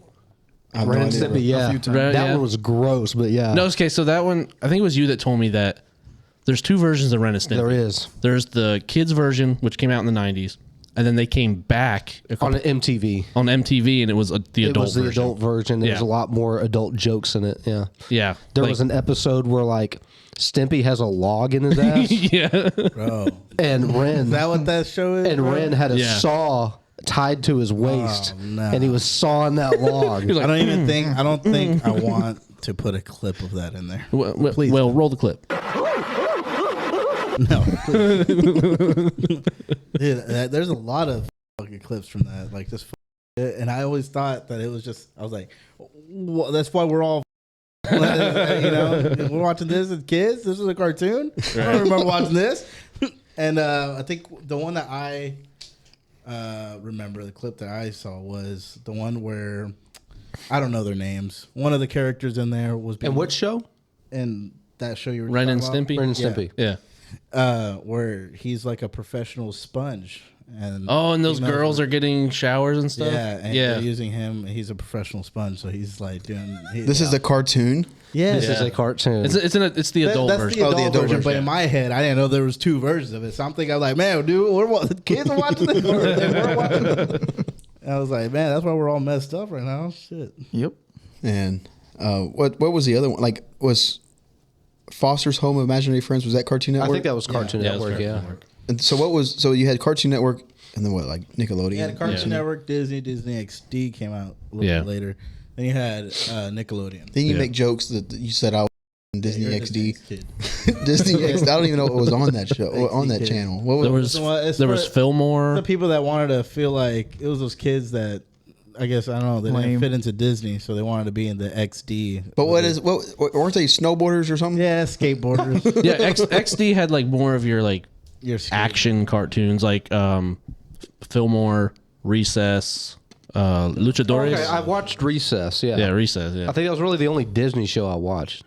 I have no Ren and idea. Stimpy, yeah. few times. Ren- That yeah. one was gross, but yeah, No, okay, so that one, I think it was you that told me that there's 2 versions of Ren and Stimpy. there is There's the kids version, which came out in the 90s, and then they came back on an MTV. on MTV, and it was the It adult was the version. adult version. There was Yeah. a lot more adult jokes in it. Yeah, Yeah. there like- was an episode where like Stimpy has a log in his ass, yeah. Bro, and Ren is that what that show is? and bro? Ren had a Yeah. saw tied to his waist, no. and he was sawing that log. You're like, I don't even think. I don't think I want to put a clip of that in there. Please. well, roll the clip. No, please. Dude, there's a lot of fucking clips from that, like this, and I always thought that it was just. I was like, well, that's why we're all, you know, we're watching this as kids. This is a cartoon. I don't remember watching this, and I think the one that I remember, the clip that I saw was the one where I don't know their names. One of the characters in there was And what show? in that show you were Ren and talking about? Stimpy. Ren and Stimpy. Yeah. Where he's like a professional sponge, and Oh, and those females girls are getting showers and stuff. yeah, and yeah. they're using him. He's a professional sponge, so he's like doing. This is a cartoon. yeah. This is a cartoon. It's the adult That's version. the adult, the adult version, but version. in my head, I didn't know there was 2 versions of it. So I'm thinking, I was like, man, dude, kids are watching this. We're watching this. And I was like, man, that's why we're all messed up right now. Shit. Yep. And what was the other one? Like, was Foster's Home of Imaginary Friends? Was that Cartoon I Network? think that was Cartoon Yeah, it was Network. Cartoon Yeah. Network. And so what was? So you had Cartoon Network, and then what? Like Nickelodeon. Yeah, the Cartoon Yeah. Network, Disney XD came out a little Yeah. bit later. Then you had Nickelodeon. Then you Yeah. make jokes that you said I was in Disney You're a XD. kid. Disney XD. I don't even know what was on that show, on that XD. channel. What was? There was So, it's there was for- Fillmore. The people that wanted to feel like it was those kids that I guess I don't know they Lame. didn't fit into Disney, so they wanted to be in the XD. but what weren't they snowboarders or something? Yeah, skateboarders. Yeah, XD had like more of your like You're skating. action cartoons, like Fillmore, Recess, Luchadores. Okay, I watched Recess. Yeah. yeah, Recess. Yeah. I think that was really the only Disney show I watched.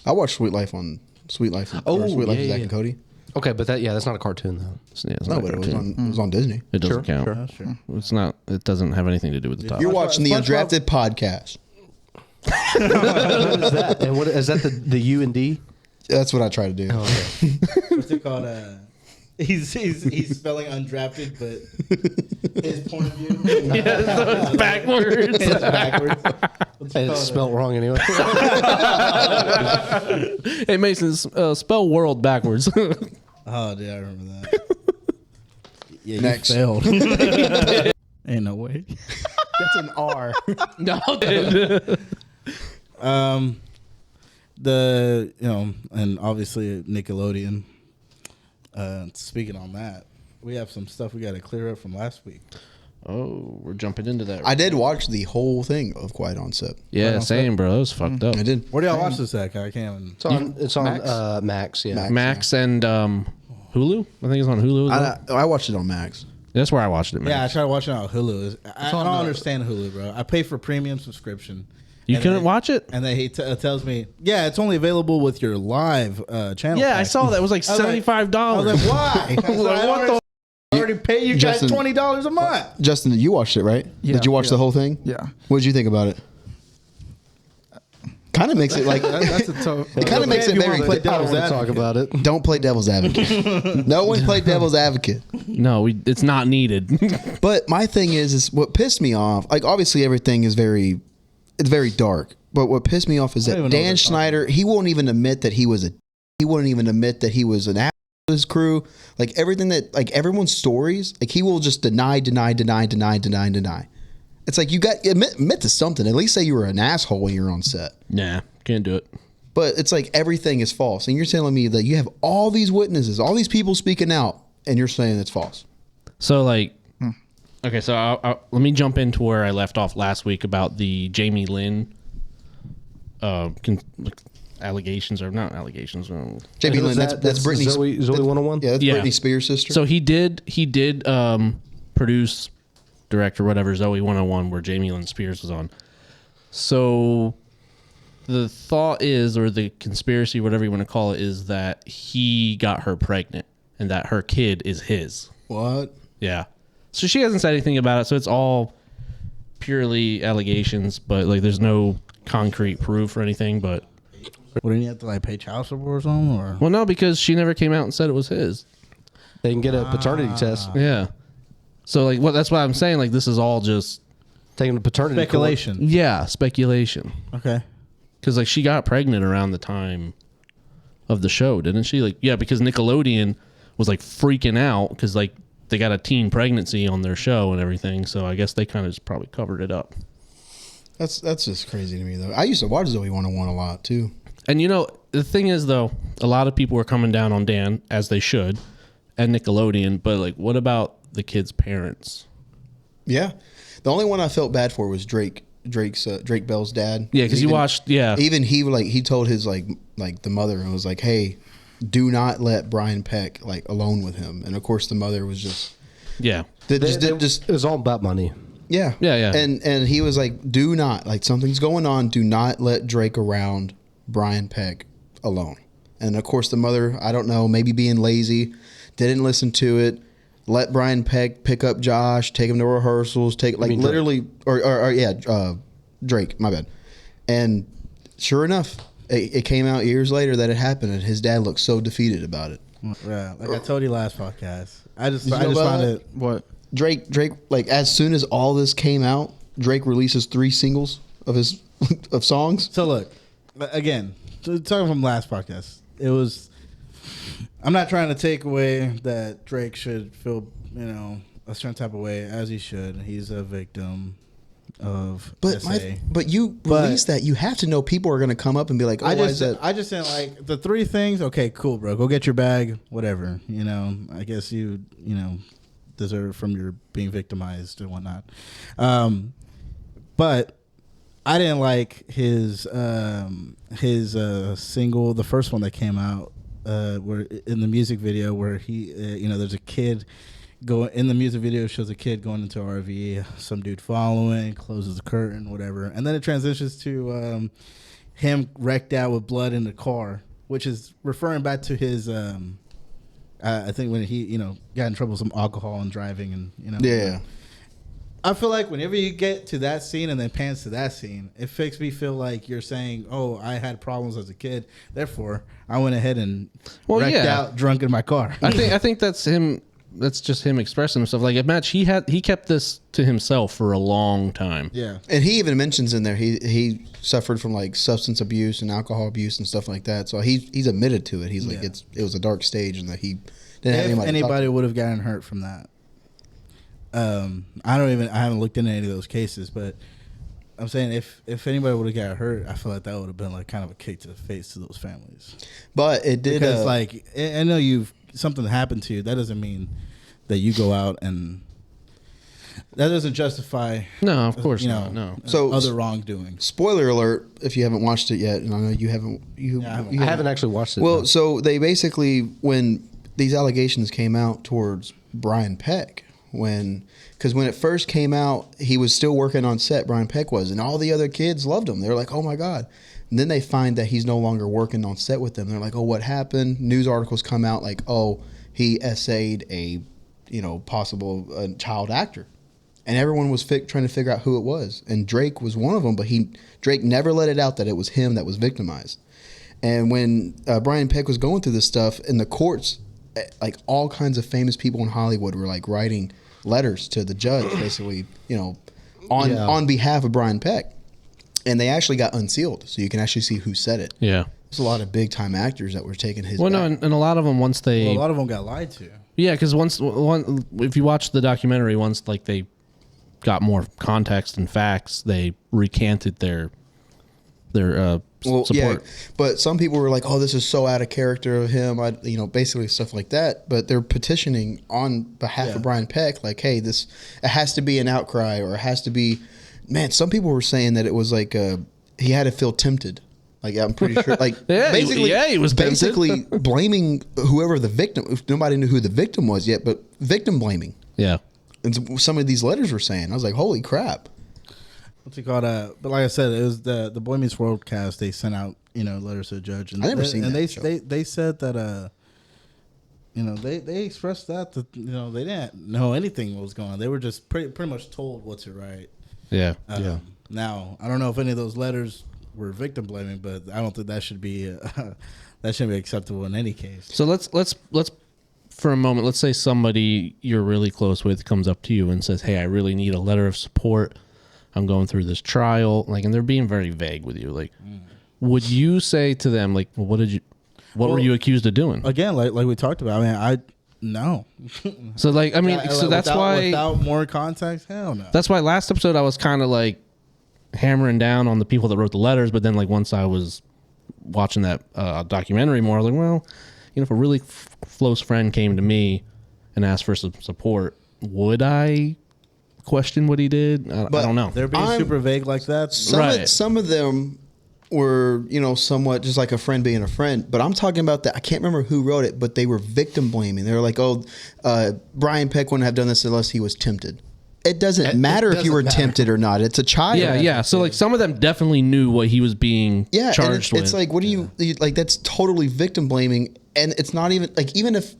I watched Sweet Life on Sweet Life. Oh, Sweet Life yeah, of Zach yeah. and Cody. Okay, but that's not a cartoon though. Yeah, it's No, not a but it was cartoon. on. It was on Disney. It doesn't Sure, count. sure. Yeah, sure. It's not. It doesn't have anything to do with the topic. You're watching the SpongeBob- Undrafted podcast. What is that? And what is that? The U and D? That's what I try to do. What's it called? He's spelling undrafted, but his point of view. Yeah, so it's backwards. It's backwards. What's it And it's called? spelled wrong anyway. Hey Mason, spell world backwards. Oh, dude, I remember that. Yeah, Next. you failed. Ain't no way. That's an R. No, dude. The and obviously Nickelodeon. Speaking on that, we have some stuff we got to clear up from last week. Oh, we're jumping into that. I did watch the whole thing of Quiet on Set. Yeah, same, bro. That was fucked up. I did. Where do y'all watch this at? I can't even. It's on Max. Yeah. Max and Hulu. I think it's on Hulu. As well. I watched it on Max. That's where I watched it. Max. Yeah, I tried watching it on Hulu. I don't understand Hulu, bro. I pay for premium subscription. You couldn't watch it? And he tells me, yeah, it's only available with your live channel. Yeah, pack. I saw that. It was like $75. I was like, why? I was like, what the? I already pay you guys Justin- $20 a month. Justin, you watched it, right? Yeah. Did you watch Yeah. the whole thing? Yeah. What did you think about it? Kind of makes it like That's a tough. it kind of makes it if you very. wanna play I don't devil's want to talk advocate. about it. Don't play devil's advocate. No one played devil's advocate. No, it's not needed. But my thing is what pissed me off. Like obviously everything is it's very dark. But what pissed me off is I don't that even know what Dan they're Schneider, he won't even admit that he wouldn't even admit that he was an ass to his crew. Like everything that like everyone's stories, like he will just deny. It's like you got admit to something. At least say you were an asshole when you're on set. Nah, can't do it. But it's like everything is false. And you're telling me that you have all these witnesses, all these people speaking out, and you're saying it's false. So like, okay, so let me jump into where I left off last week about the Jamie Lynn allegations, or not allegations. JB Lynn, that's Britney. Zoe 101. Yeah, that's Yeah. Britney Spears' sister. So he did produce, direct, or whatever, Zoe 101, where Jamie Lynn Spears was on. So the thought is, or the conspiracy, whatever you want to call it, is that he got her pregnant and that her kid is his. What? Yeah. So she hasn't said anything about it. So it's all purely allegations, but like there's no concrete proof or anything. But Wouldn't you have to like pay child support or something? Or well, no, because she never came out and said it was his. They can get a paternity test. Yeah. So like that's why I'm saying like this is all just Taking a paternity court. speculation. yeah speculation. Okay. Because like she got pregnant around the time of the show, didn't she? Like yeah, because Nickelodeon was like freaking out because like they got a teen pregnancy on their show and everything. So I guess they kind of just probably covered it up. That's just crazy to me though. I used to watch Zoe 101 a lot too. And you know the thing is though, a lot of people were coming down on Dan as they should, and Nickelodeon. But like, what about the kids' parents? Yeah, the only one I felt bad for was Drake Bell's dad. Yeah, because you watched. Yeah, Even he told his like the mother and was like, hey, do not let Brian Peck like alone with him. And of course the mother was just yeah. It was all about money. yeah. And he was like, do not, like something's going on. Do not let Drake around Brian Peck alone. And of course the mother, I don't know, maybe being lazy, didn't listen to it. Let Brian Peck pick up Josh, take him to rehearsals, take like literally, Drake, my bad. And sure enough, it came out years later that it happened, and his dad looked so defeated about it. Yeah, like I told you last podcast. I just know found about it. What? Drake, like as soon as all this came out, Drake releases 3 singles of his of songs. So look, again, talking from last podcast, it was. I'm not trying to take away that Drake should feel, a certain type of way, as he should. He's a victim of SA. But you release that, you have to know people are going to come up and be like, oh, I why is that? just didn't like the 3 things. Okay, cool, bro. Go get your bag, whatever. I guess you deserve from your being victimized and whatnot. But I didn't like his single, the first one that came out, where in the music video where he, there's a kid in the music video, shows a kid going into an RV, some dude following, closes the curtain, whatever, and then it transitions to him wrecked out with blood in the car, which is referring back to his I think when he got in trouble with some alcohol and driving, and Yeah. I feel like whenever you get to that scene and then pans to that scene, it makes me feel like you're saying, oh, I had problems as a kid, therefore I went ahead and wrecked out drunk in my car. I think that's him. That's just him expressing himself. Like at Match, he kept this to himself for a long time. Yeah. And he even mentions in there he suffered from like substance abuse and alcohol abuse and stuff like that. So he's admitted to it. He's like it was a dark stage and that he didn't have If anybody. anybody would have gotten hurt from that, I haven't looked into any of those cases, but I'm saying if anybody would have got hurt, I feel like that would have been like kind of a kick to the face to those families. But it did Because like I know you've something happened to you, that doesn't mean that you go out and that doesn't justify. No, of course you not. know, No. So- other wrongdoing. Spoiler alert! If you haven't watched it yet, and I know you haven't, I haven't actually watched it. Well, no. so they basically, when these allegations came out towards Brian Peck, because when it first came out, he was still working on set. Brian Peck was, and all the other kids loved him. They were like, "Oh my god!" And then they find that he's no longer working on set with them. They're like, "Oh, what happened?" News articles come out like, "Oh, he essayed a, possible child actor." And everyone was trying to figure out who it was. And Drake was one of them, but Drake never let it out that it was him that was victimized. And when Brian Peck was going through this stuff in the courts, like all kinds of famous people in Hollywood were like writing letters to the judge, basically, on behalf of Brian Peck. And they actually got unsealed, so you can actually see who said it. Yeah. There's a lot of big time actors that were taking his. Well, no, back. and a lot of them once they. Well, a lot of them got lied to. Yeah, because if you watch the documentary, once like they got more context and facts, they recanted their support. Yeah, but some people were like, "Oh, this is so out of character of him," basically stuff like that. But they're petitioning on behalf of Brian Peck, like, "Hey, it has to be an outcry, or it has to be." Man, some people were saying that it was like he had to feel tempted. Like I'm pretty sure, like Yeah, he was tempted. basically blaming whoever the victim. Nobody knew who the victim was yet, but victim blaming. Yeah. And some of these letters were saying, I was like, "Holy crap!" What's it called? But like I said, it was the Boy Meets World cast. They sent out letters to the judge, and I never seen that they show. they said that they expressed that they didn't know anything what was going on. They were just pretty much told what to write. Yeah. Now I don't know if any of those letters were victim blaming, but I don't think that should be that shouldn't be acceptable in any case. So let's for a moment, let's say somebody you're really close with comes up to you and says, "Hey, I really need a letter of support. I'm going through this trial," and they're being very vague with you. Like, would you say to them, like, well, what were you accused of doing? Again, like we talked about, no. So that's why without more context, hell no. that's why last episode I was kind of like hammering down on the people that wrote the letters, but then like once I was watching that documentary more, I was like, well, if a really close friend came to me and asked for some support, would I question what he did? I don't know. They're being super vague like that. Some of them were, somewhat just like a friend being a friend. But I'm talking about that. I can't remember who wrote it, but they were victim blaming. They were like, "Oh, Brian Peck wouldn't have done this unless he was tempted." It doesn't matter if you were tempted or not. It's a child. Yeah. So like some of them definitely knew what he was being charged with. It's like, what do you like? That's totally victim blaming, and it's not even like even if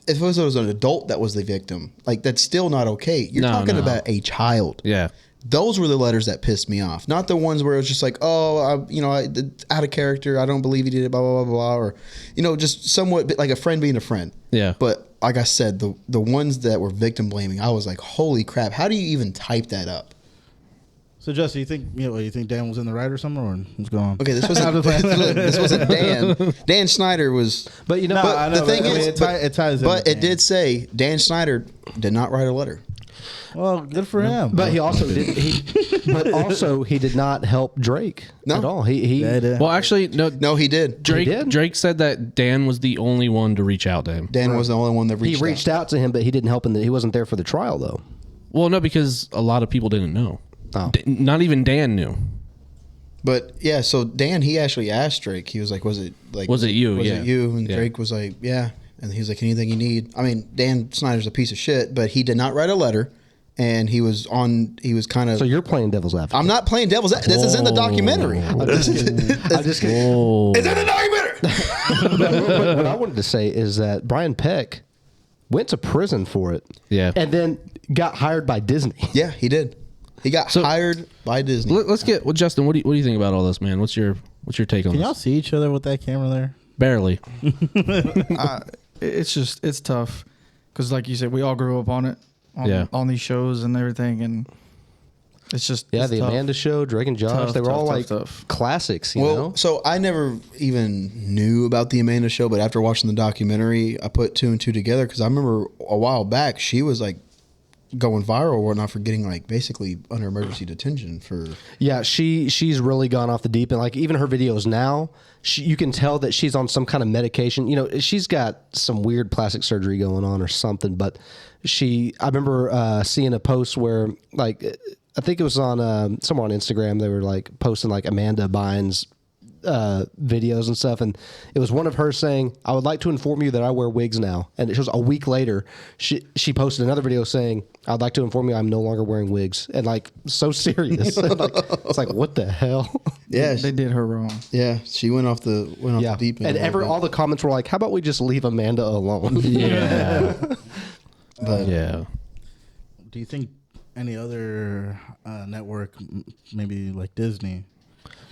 it was an adult that was the victim, like that's still not okay. You're talking about a child. Yeah. Those were the letters that pissed me off, not the ones where it was just like, "Oh, out of character. I don't believe he did it." Blah blah blah blah, or just somewhat like a friend being a friend. Yeah. But like I said, the ones that were victim blaming, I was like, "Holy crap! How do you even type that up?" So, Jesse, you think Dan was in the right or something, or what's going on? Okay, this wasn't Dan. Dan Schneider was. But I know, the thing but, is, it ties in but with it Dan. did say Dan Schneider did not write a letter. Well, good for him. But he also did. He did not help Drake No. at all. He Yeah, he did. Well, actually, no. No, he did. Drake said that Dan was the only one to reach out to him. Dan was the only one that he reached reached out to him, but he didn't help him. He wasn't there for the trial though. Well, no, because a lot of people didn't know. Oh. Not even Dan knew. But yeah, so Dan, he actually asked Drake. He was like, "Was it you?" Yeah. It you? And Yeah. Drake was like, "Yeah." And he was like, "Anything you need?" I mean, Dan Snyder's a piece of shit, but he did not write a letter, and he was kind of. So you're playing devil's advocate. I'm not playing devil's. This is in the documentary. I'm just kidding. Oh. It's in the documentary. What I wanted to say is that Brian Peck went to prison for it. Yeah. And then got hired by Disney. Yeah, he did. He got hired by Disney. Let's get Justin. What do you think about all this, man? What's your take on Can this? y'all see each other with that camera there? Barely. It's tough because, like you said, we all grew up on it, on these shows and everything, and it's just Yeah, it's the tough. Amanda Show, Drake and Josh, Tough, they were all tough, like tough. classics, you Well, know? so I never even knew about the Amanda Show, but after watching the documentary, I put two and two together because I remember a while back she was like going viral or whatnot for getting like basically under emergency detention for. Yeah, she's really gone off the deep end. Like even her videos now, you can tell that she's on some kind of medication. You know, she's got some weird plastic surgery going on or something. But I remember seeing a post where like I think it was on somewhere on Instagram. They were like posting like Amanda Bynes videos and stuff, and it was one of her saying, "I would like to inform you that I wear wigs now." And it was a week later, she posted another video saying, "I'd like to inform you I'm no longer wearing wigs," and like so serious. Like, it's like what the hell? Yeah, They did her wrong. yeah, she went off the deep end. And all the comments were like, "How about we just leave Amanda alone?" Yeah. But Yeah. Do you think any other network, maybe like Disney?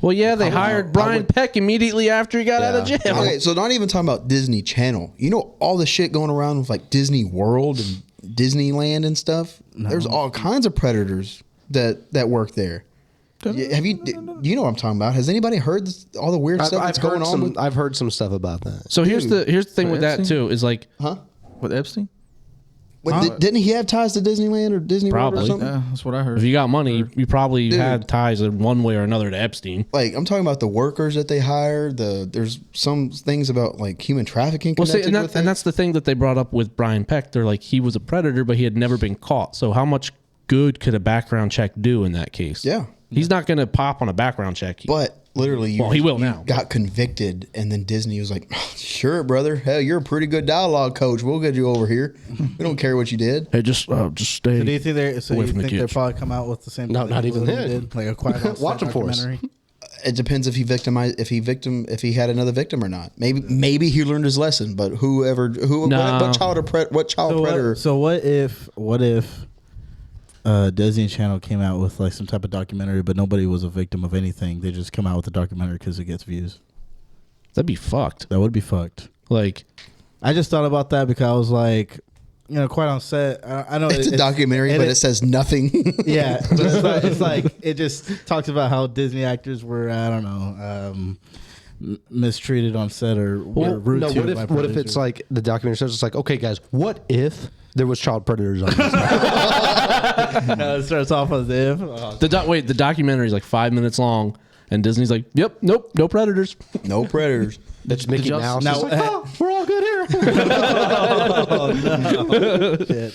Well, yeah, they hired Brian Peck immediately after he got out of Yeah. jail. okay, so not even talking about Disney Channel. You know all the shit going around with like Disney World and Disneyland and stuff. There's all kinds of predators that work there. Have you know what I'm talking about? Has anybody heard all the weird stuff that's going on? I've heard some stuff about that. So here's the thing with that Epstein? too is like With Epstein? Didn't he have ties to Disneyland or Disney World or Probably. something? Yeah, that's what I heard. if you got money, you probably had ties in one way or another to Epstein. Like I'm talking about the workers that they hired. There's some things about like human trafficking. Well, see, Connected with and it. that's the thing that they brought up with Brian Peck. They're like, he was a predator, but he had never been caught. So how much good could a background check do in that case? Yeah. He's not going to pop on a background check. But literally, He will you now. got convicted, and then Disney was like, "Sure, brother. Hell, you're a pretty good dialogue coach. We'll get you over here. We don't care what you did." Hey, just stay. So do you think Away from the they'll kids. probably come out with the same? No, thing not that even Lily then. did, like a Quiet on Watch Set them for us. documentary? It depends if he had another victim or not. Maybe he learned his lesson. But No. what child predator? So what if Disney Channel came out with like some type of documentary, but nobody was a victim of anything? They just come out with a documentary because it gets views. That'd be fucked. That would be fucked. Like, I just thought about that because I was like, Quiet on Set. I know It's a documentary, but it says nothing. Yeah, but it's like it just talks about how Disney actors were, I don't know, mistreated on set or were rude No, to. what by if producers. it's like the documentary says it's like, okay, guys, what if there was child predators on this? No, it starts off as if. the documentary is like 5 minutes long, and Disney's like, yep, nope, no predators. No predators. That's Mickey y'all- Mouse. now- It's like, oh, we're all good here. Shit.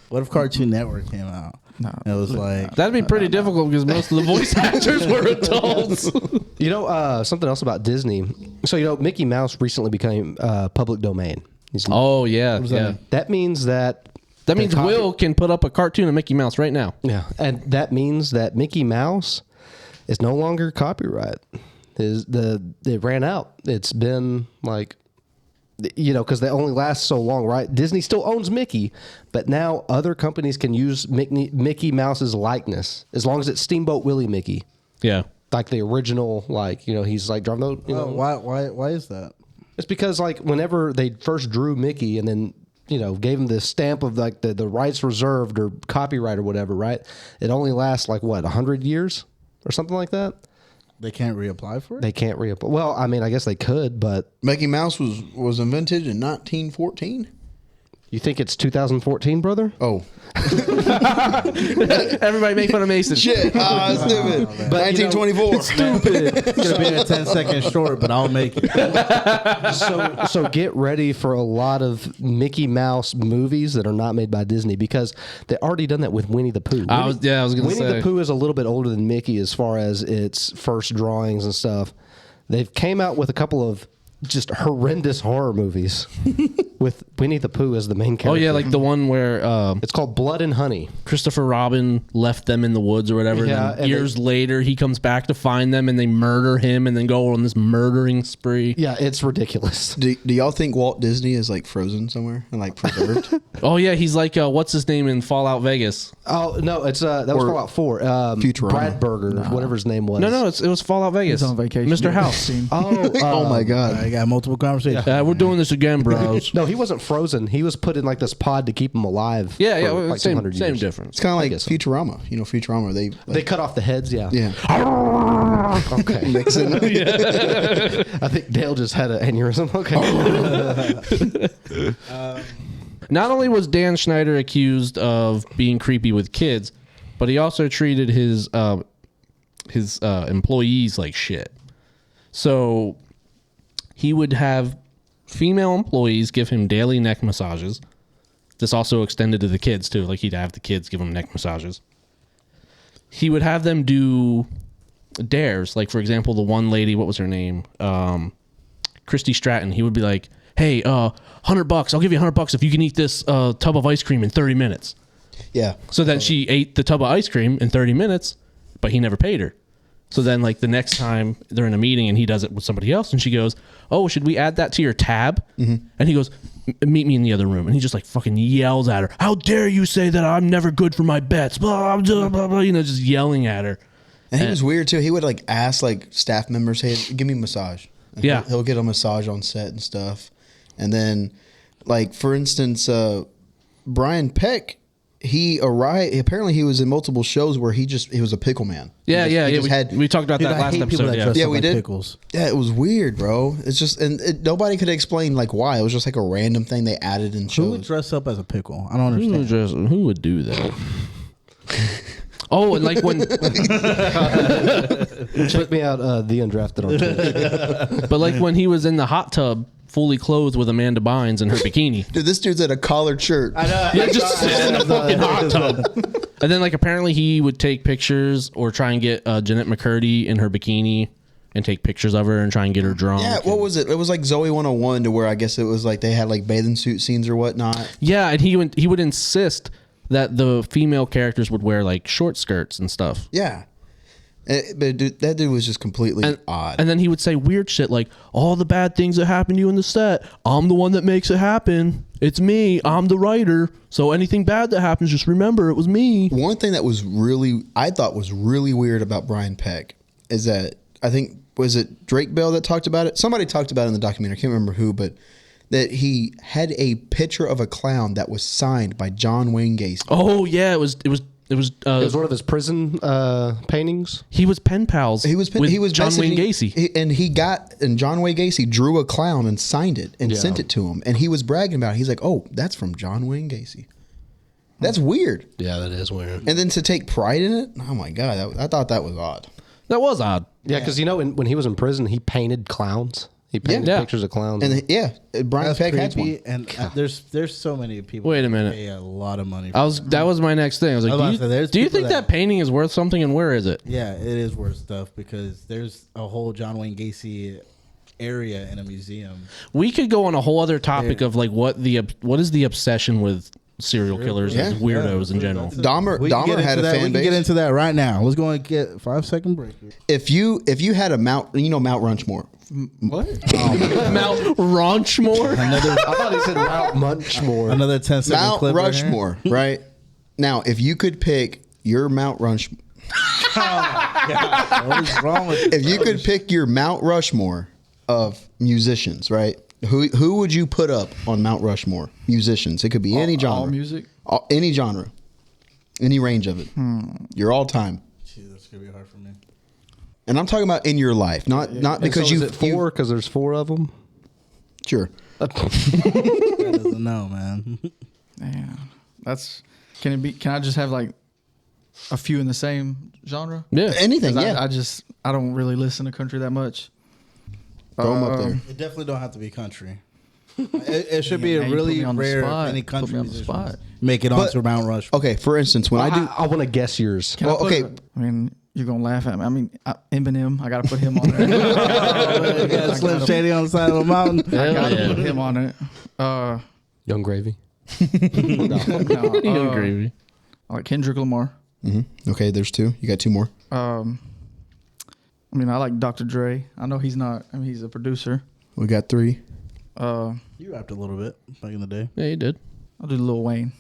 What if Cartoon Network came out? No. It was like That'd be pretty difficult because most of the voice actors were adults. You know, something else about Disney. So, Mickey Mouse recently became public domain. Oh yeah, yeah. That means that That means copy- Will can put up a cartoon of Mickey Mouse right now. Yeah, and that means that Mickey Mouse is no longer copyright. It ran out. It's been like, because they only last so long, right? Disney still owns Mickey, but now other companies can use Mickey Mouse's likeness as long as it's Steamboat Willie Mickey, Yeah. like the original. Like he's like driving the. why is that? It's because like whenever they first drew Mickey and then gave him the stamp of like the rights reserved or copyright or whatever, right? It only lasts like what 100 years or something like that. They can't reapply for it. They can't reapply. Well, I mean, I guess they could, but Mickey Mouse was invented in 1914. you think it's 2014, brother? Oh Everybody make fun of Mason. shit! Stupid. 1924. It's gonna be a 10-second short, but I'll make it. So get ready for a lot of Mickey Mouse movies that are not made by Disney because they already done that with Winnie the Pooh. I was gonna Winnie say. the Pooh is a little bit older than Mickey as far as its first drawings and stuff. They've came out with a couple of just horrendous horror movies with Winnie the Pooh as the main character. Oh yeah, like the one where It's called Blood and Honey. Christopher Robin left them in the woods or whatever. Yeah, and and years later, he comes back to find them, and they murder him, and then go on this murdering spree. Yeah, it's ridiculous. Do y'all think Walt Disney is like frozen somewhere and like preserved? Oh yeah, he's like what's his name in Fallout Vegas? Oh no, it's that was Or Fallout 4. Futurama. Brad Burger, whatever his name was. No, it was Fallout Vegas. He's on vacation. Mr. House. Scene. Oh, Oh my god! I got multiple conversations. We're doing this again, bros. no, he wasn't frozen. He was put in like this pod to keep him alive. Yeah, for, yeah, like same 200 same years. difference. It's kind of like guess so. Futurama. Futurama. They cut off the heads. Yeah. yeah. Okay. Nixon. I think Dale just had an aneurysm. Okay. Not only was Dan Schneider accused of being creepy with kids, but he also treated his employees like shit. So he would have female employees give him daily neck massages. This also extended to the kids too. Like he'd have the kids give him neck massages. He would have them do dares. Like for example, the one lady, what was her name? Christy Stratton. He would be like, "Hey, $100. I'll give you $100 if you can eat this tub of ice cream in 30 minutes." Yeah. So then she ate the tub of ice cream in 30 minutes, but he never paid her. So then like the next time they're in a meeting and he does it with somebody else and she goes, "Oh, should we add that to your tab?" And he goes, "Meet me in the other room." And he just like fucking yells at her. "How dare you say that I'm never good for my bets?" Blah, blah, blah, blah, just yelling at her. And he was weird too. He would like ask like staff members, "Hey, give me a massage." And Yeah. he'll get a massage on set and stuff. And then, like for instance, Brian Peck, he arrived. Apparently, he was in multiple shows where he was a pickle man. We talked about Dude, that I last hate people episode. that Yeah. dress Yeah, up we like did. pickles. Yeah, it was weird, bro. It's just nobody could explain like why. It was just like a random thing they added in Who would shows. dress up as a pickle? I don't understand. Who would do that? Oh, and like when, Check me out, the Undrafted on Twitter. but like when he was in the hot tub, fully clothed with Amanda Bynes in her bikini. Dude, this dude's at a collared shirt. Yeah, just sitting in a fucking hot tub. And then like apparently he would take pictures or try and get Jeanette McCurdy in her bikini and take pictures of her and try and get her drunk. Yeah, what was it? It was like Zoe 101 to where I guess it was like they had like bathing suit scenes or whatnot. Yeah, and he would insist that the female characters would wear like short skirts and stuff. Yeah. But dude, that dude was just completely odd. And then he would say weird shit like, "All the bad things that happen to you in the set, I'm the one that makes it happen. It's me. I'm the writer. So anything bad that happens, just remember it was me." One thing that I thought was really weird about Brian Peck is that I think, was it Drake Bell that talked about it? Somebody talked about it in the documentary. I can't remember who, but that he had a picture of a clown that was signed by John Wayne Gacy. Oh yeah, it was It was one of his prison paintings. he was pen pals. He was John Wayne messaging- Gacy. and John Wayne Gacy drew a clown and signed it and sent it to him, and he was bragging about it. He's like, "Oh, that's from John Wayne Gacy." That's weird. Yeah, that is weird. And then to take pride in it, oh my god, I thought that was odd. That was odd. Yeah, because when he was in prison, he painted clowns. He painted Yeah. pictures of clowns. And Brian That's Peck had one. creepy. And there's so many people. Wait a that minute. Pay a lot of money. That was my next thing. I was like, I was about to say, there's do you people think that painting is worth something, and where is it? Yeah, it is worth stuff because there's a whole John Wayne Gacy area in a museum. We could go on a whole other topic of like what is the obsession with serial killers Yeah. and weirdos in general. Dahmer We can get had a into that. fan We can base. get into that right now. Let's go and get 5-second break. If you had a Mount Rushmore, Mount Rushmore. I thought he said Mount Munchmore. Another 10-second Mount clip. right here. Rushmore, right? Now, if you could pick your Mount Rushmore, What is wrong with if you could pick your Mount Rushmore of musicians, right? Who would you put up on Mount Rushmore? Musicians. It could be any genre. All music. Any genre. Any range of it. Your all time. Jeez, that's gonna be hard for me. And I'm talking about in your life, not because is you it four because there's four of them. Sure. That doesn't know, man. Man, that's can I just have like a few in the same genre? Yeah. Anything, 'Cause yeah. I don't really listen to country that much. Throw 'em up there. It definitely don't have to be country. It should be Man, a you put really me on the rare spot. if any Put me country on the musicians spot. make it onto Mount Rushmore. Okay, for instance, when I do I want to guess yours. Can I Well, put okay. I mean, you're gonna laugh at me. I mean, Eminem. I gotta put him on there. You got Slim Shady on the side of a mountain. I gotta yeah. put him on it. Young Gravy. No, Young Gravy. I like Kendrick Lamar. Okay, there's two. You got two more. I mean, I like Dr. Dre. I know he's not. I mean, he's a producer. We got three. You rapped a little bit back in the day. Yeah, you did. I'll do Lil Wayne.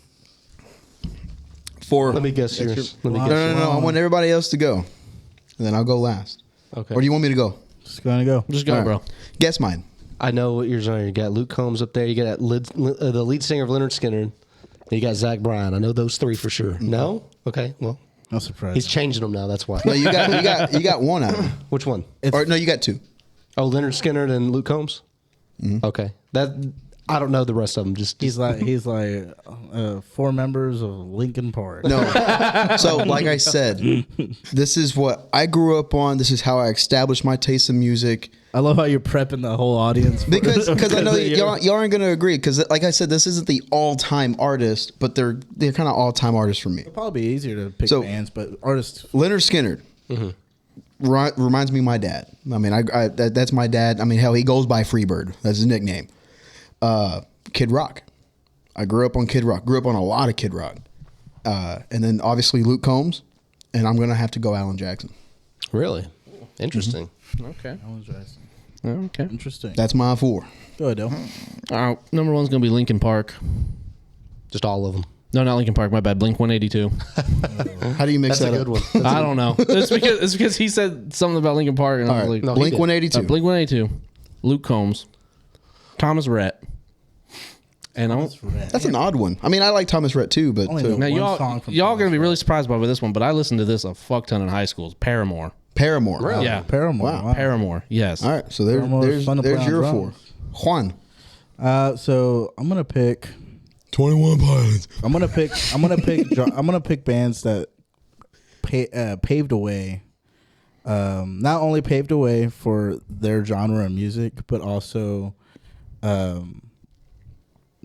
Four. Let me guess yours. Let me Wow. guess. No. I want everybody else to go, and then I'll go last. Okay. Or do you want me to go? Just gonna go. Just go, All right. bro. Guess mine. I know what yours are. You got Luke Combs up there. You got the lead singer of Leonard Skinner. And you got Zach Bryan. I know those three for sure. No? Okay. Well, I'm surprised. he's changing them now. That's why. No, you got one out of them. Which one? Or no, you got two. Oh, Leonard Skinner and Luke Combs. Okay. I don't know the rest of them. He's like 4 members of Linkin Park. No. So, like I said, this is what I grew up on. This is how I established my taste in music. I love how you're prepping the whole audience Because I know y'all aren't going to agree. Because, like I said, this isn't the all-time artist, but they're kind of all-time artists for me. It'll probably be easier to pick So- bands, but artists. Leonard Skinner reminds me of my dad. I mean, that's my dad. I mean, hell, he goes by Freebird. That's his nickname. Kid Rock. I grew up on Kid Rock. Grew up on a lot of Kid Rock. And then obviously Luke Combs. And I'm going to have to go Alan Jackson. Really interesting. Okay. Interesting. Okay. Interesting. That's my 4. Go ahead, Dale. Number one's gonna be Linkin Park. Just all of them. No, not Linkin Park. My bad. Blink 182. How do you mix That's a that good up? one. I don't know. It's because he said something about Linkin Park, and I was All like, right. No, he Blink did. 182. Blink 182, Luke Combs, Thomas Rhett, and I'm. That's an odd one. I mean, I like Thomas Rhett too, but Only so- the Now one y'all song from gonna Thomas be really Rhett. surprised by this one, but I listened to this a fuck ton in high school. Paramore. Paramore. Really? Yeah. Paramore. Wow. Wow. Paramore. Yes. All right. So Paramore is there's fun to play on your drums. 4. Juan. So I'm gonna pick. 21 Pilots. I'm gonna pick bands that paved a way. Not only paved a way for their genre of music, but also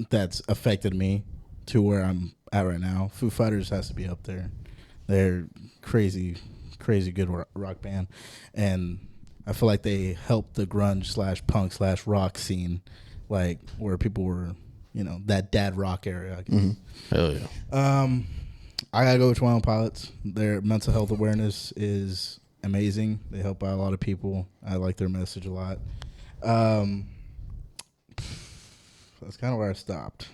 that's affected me to where I'm at right now. Foo Fighters has to be up there. They're crazy good rock band, and I feel like they helped the grunge /punk /rock scene, like where people were, that dad rock area. I guess. Hell yeah. I gotta go with 21 Pilots. Their mental health awareness is amazing. They help out a lot of people. I like their message a lot. That's kind of where I stopped.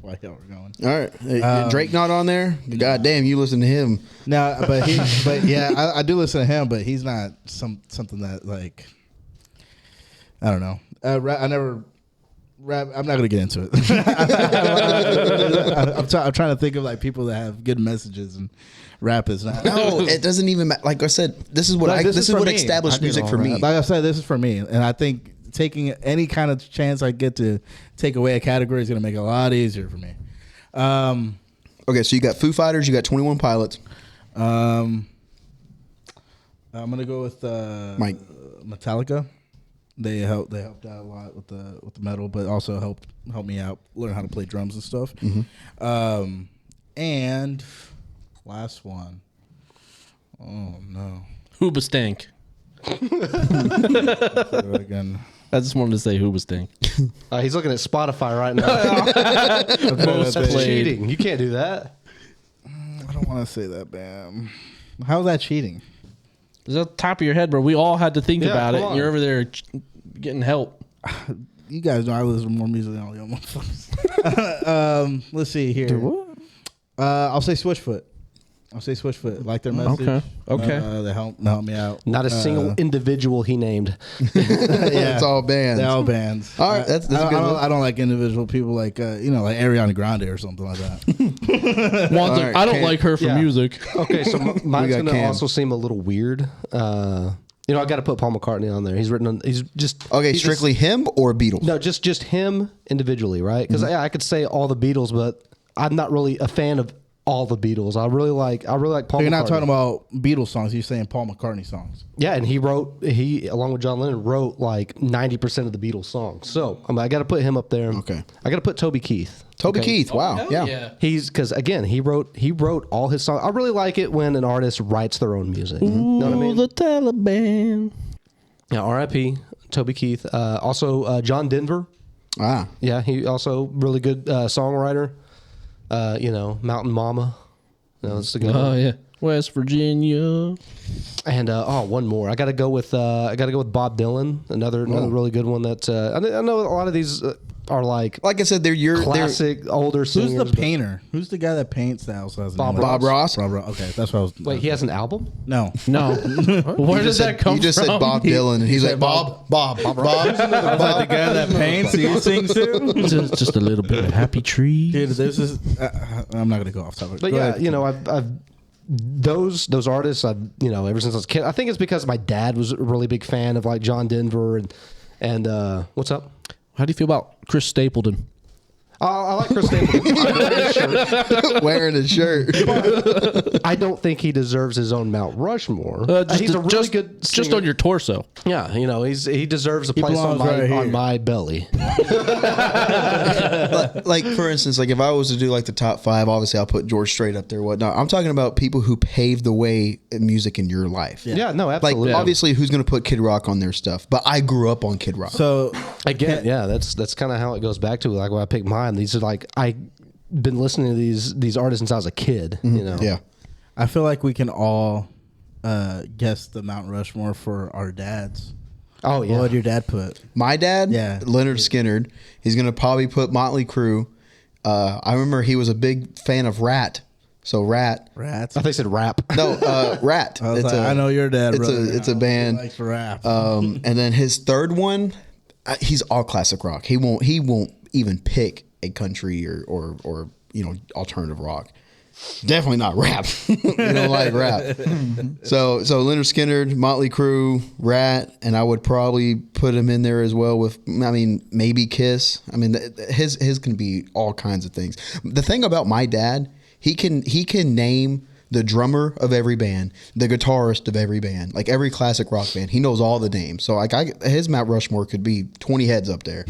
While y'all were going. All right. Hey, Drake not on there? God damn, you listen to him. No, but yeah, I do listen to him, but he's not something that, like, I don't know. I never rap. I'm not gonna get into it. I'm trying to think of like people that have good messages, and rap is not. No, it doesn't even matter. Like I said, this is what Like, this is for what me. established I do music all for rap. me. Like I said, this is for me, and I think taking any kind of chance I get to take away a category is gonna make it a lot easier for me. Okay, so you got Foo Fighters, you got 21 Pilots. I'm gonna go with Mike. Metallica. They helped out a lot with the metal, but also helped me out learn how to play drums and stuff. And last one. Oh no. Hoobastank. Again. I just wanted to say Hoobastank. He's looking at Spotify right now. Most played. Cheating. You can't do that. I don't want to say that, man. How's that cheating? It's at the top of your head, bro. We all had to think Yeah, about it. come on. You're over there getting help. You guys know I listen to more music than all the other motherfuckers. Let's see here. I'll say Switchfoot. Like their message. Okay. They help me out. Not a single individual he named. It's all bands. They're all bands. All right, that's a good one. I don't like individual people like like Ariana Grande or something like that. right, I don't Cam. like her for Yeah. music. Okay, so mine's got gonna Cam. also seem a little weird. I got to put Paul McCartney on there. He's written on. He's just Okay, he's strictly him or Beatles? No, just him individually, right? Because I could say all the Beatles, but I'm not really a fan of all the Beatles. I really like Paul. You're McCartney. not talking about Beatles songs. You're saying Paul McCartney songs. Yeah, and he along with John Lennon wrote like 90% of the Beatles songs. So I got to put him up there. Okay. I got to put Toby Keith. Toby Okay? Keith. Wow. Yeah. He's because again he wrote all his songs. I really like it when an artist writes their own music. You know what I mean? The Taliban. Yeah, R.I.P. Toby Keith. Also John Denver. Ah. Yeah, he also really good songwriter. Mountain Mama. That's a good Oh one. yeah. West Virginia. And one more. I got to go with Bob Dylan. Another really good one. That I know a lot of these are like Like I said, they're your classic older singers. Who's the but- painter? Who's the guy that paints the house? Bob Ross. Bob Ross. Okay, that's what I was. Wait, he has an album? No. No. Where did that come from? You just said Bob Dylan, and he's like Bob. the guy that paints. He sings too. just a little bit of happy tree. Dude, this is. I'm not gonna go off topic. But Go yeah, ahead. I've those artists. I've ever since I was a kid. I think it's because my dad was a really big fan of like John Denver and what's up? How do you feel about Chris Stapleton? I like Chris Stapleton. Wearing a shirt. I don't think he deserves his own Mount Rushmore. He's a really good singer. Just on your torso. Yeah, you know, he deserves a place on belongs right my here. belly. Like for instance, like if I was to do like the top 5, obviously I'll put George Strait up there. Whatnot. I'm talking about people who paved the way in music in your life. Yeah, no, Like absolutely. obviously, who's going to put Kid Rock on their stuff? But I grew up on Kid Rock. So Again, yeah, that's kind of how it goes back to. Like when I pick mine, these are like I've been listening to these artists since I was a kid. You know, yeah, I feel like we can all guess the Mount Rushmore for our dads. Oh yeah. What would your dad put? my dad, Yeah. Leonard Skinnerd. He's going to probably put Motley Crue. I remember he was a big fan of Rat. So Rat. Rats. I thought they said rap. No, Rat. I was like, I know your dad. It's brother. it's a band. Like the rap. And then his third one, he's all classic rock. He won't even pick a country or alternative rock. Definitely not rap. You don't like rap. So Leonard Skinnerd, Motley Crue, Rat, and I would probably put him in there as well with, I mean, maybe Kiss. I mean, his can be all kinds of things. The thing about my dad, he can name the drummer of every band, the guitarist of every band, like every classic rock band. He knows all the names. So like his Mount Rushmore could be 20 heads up there.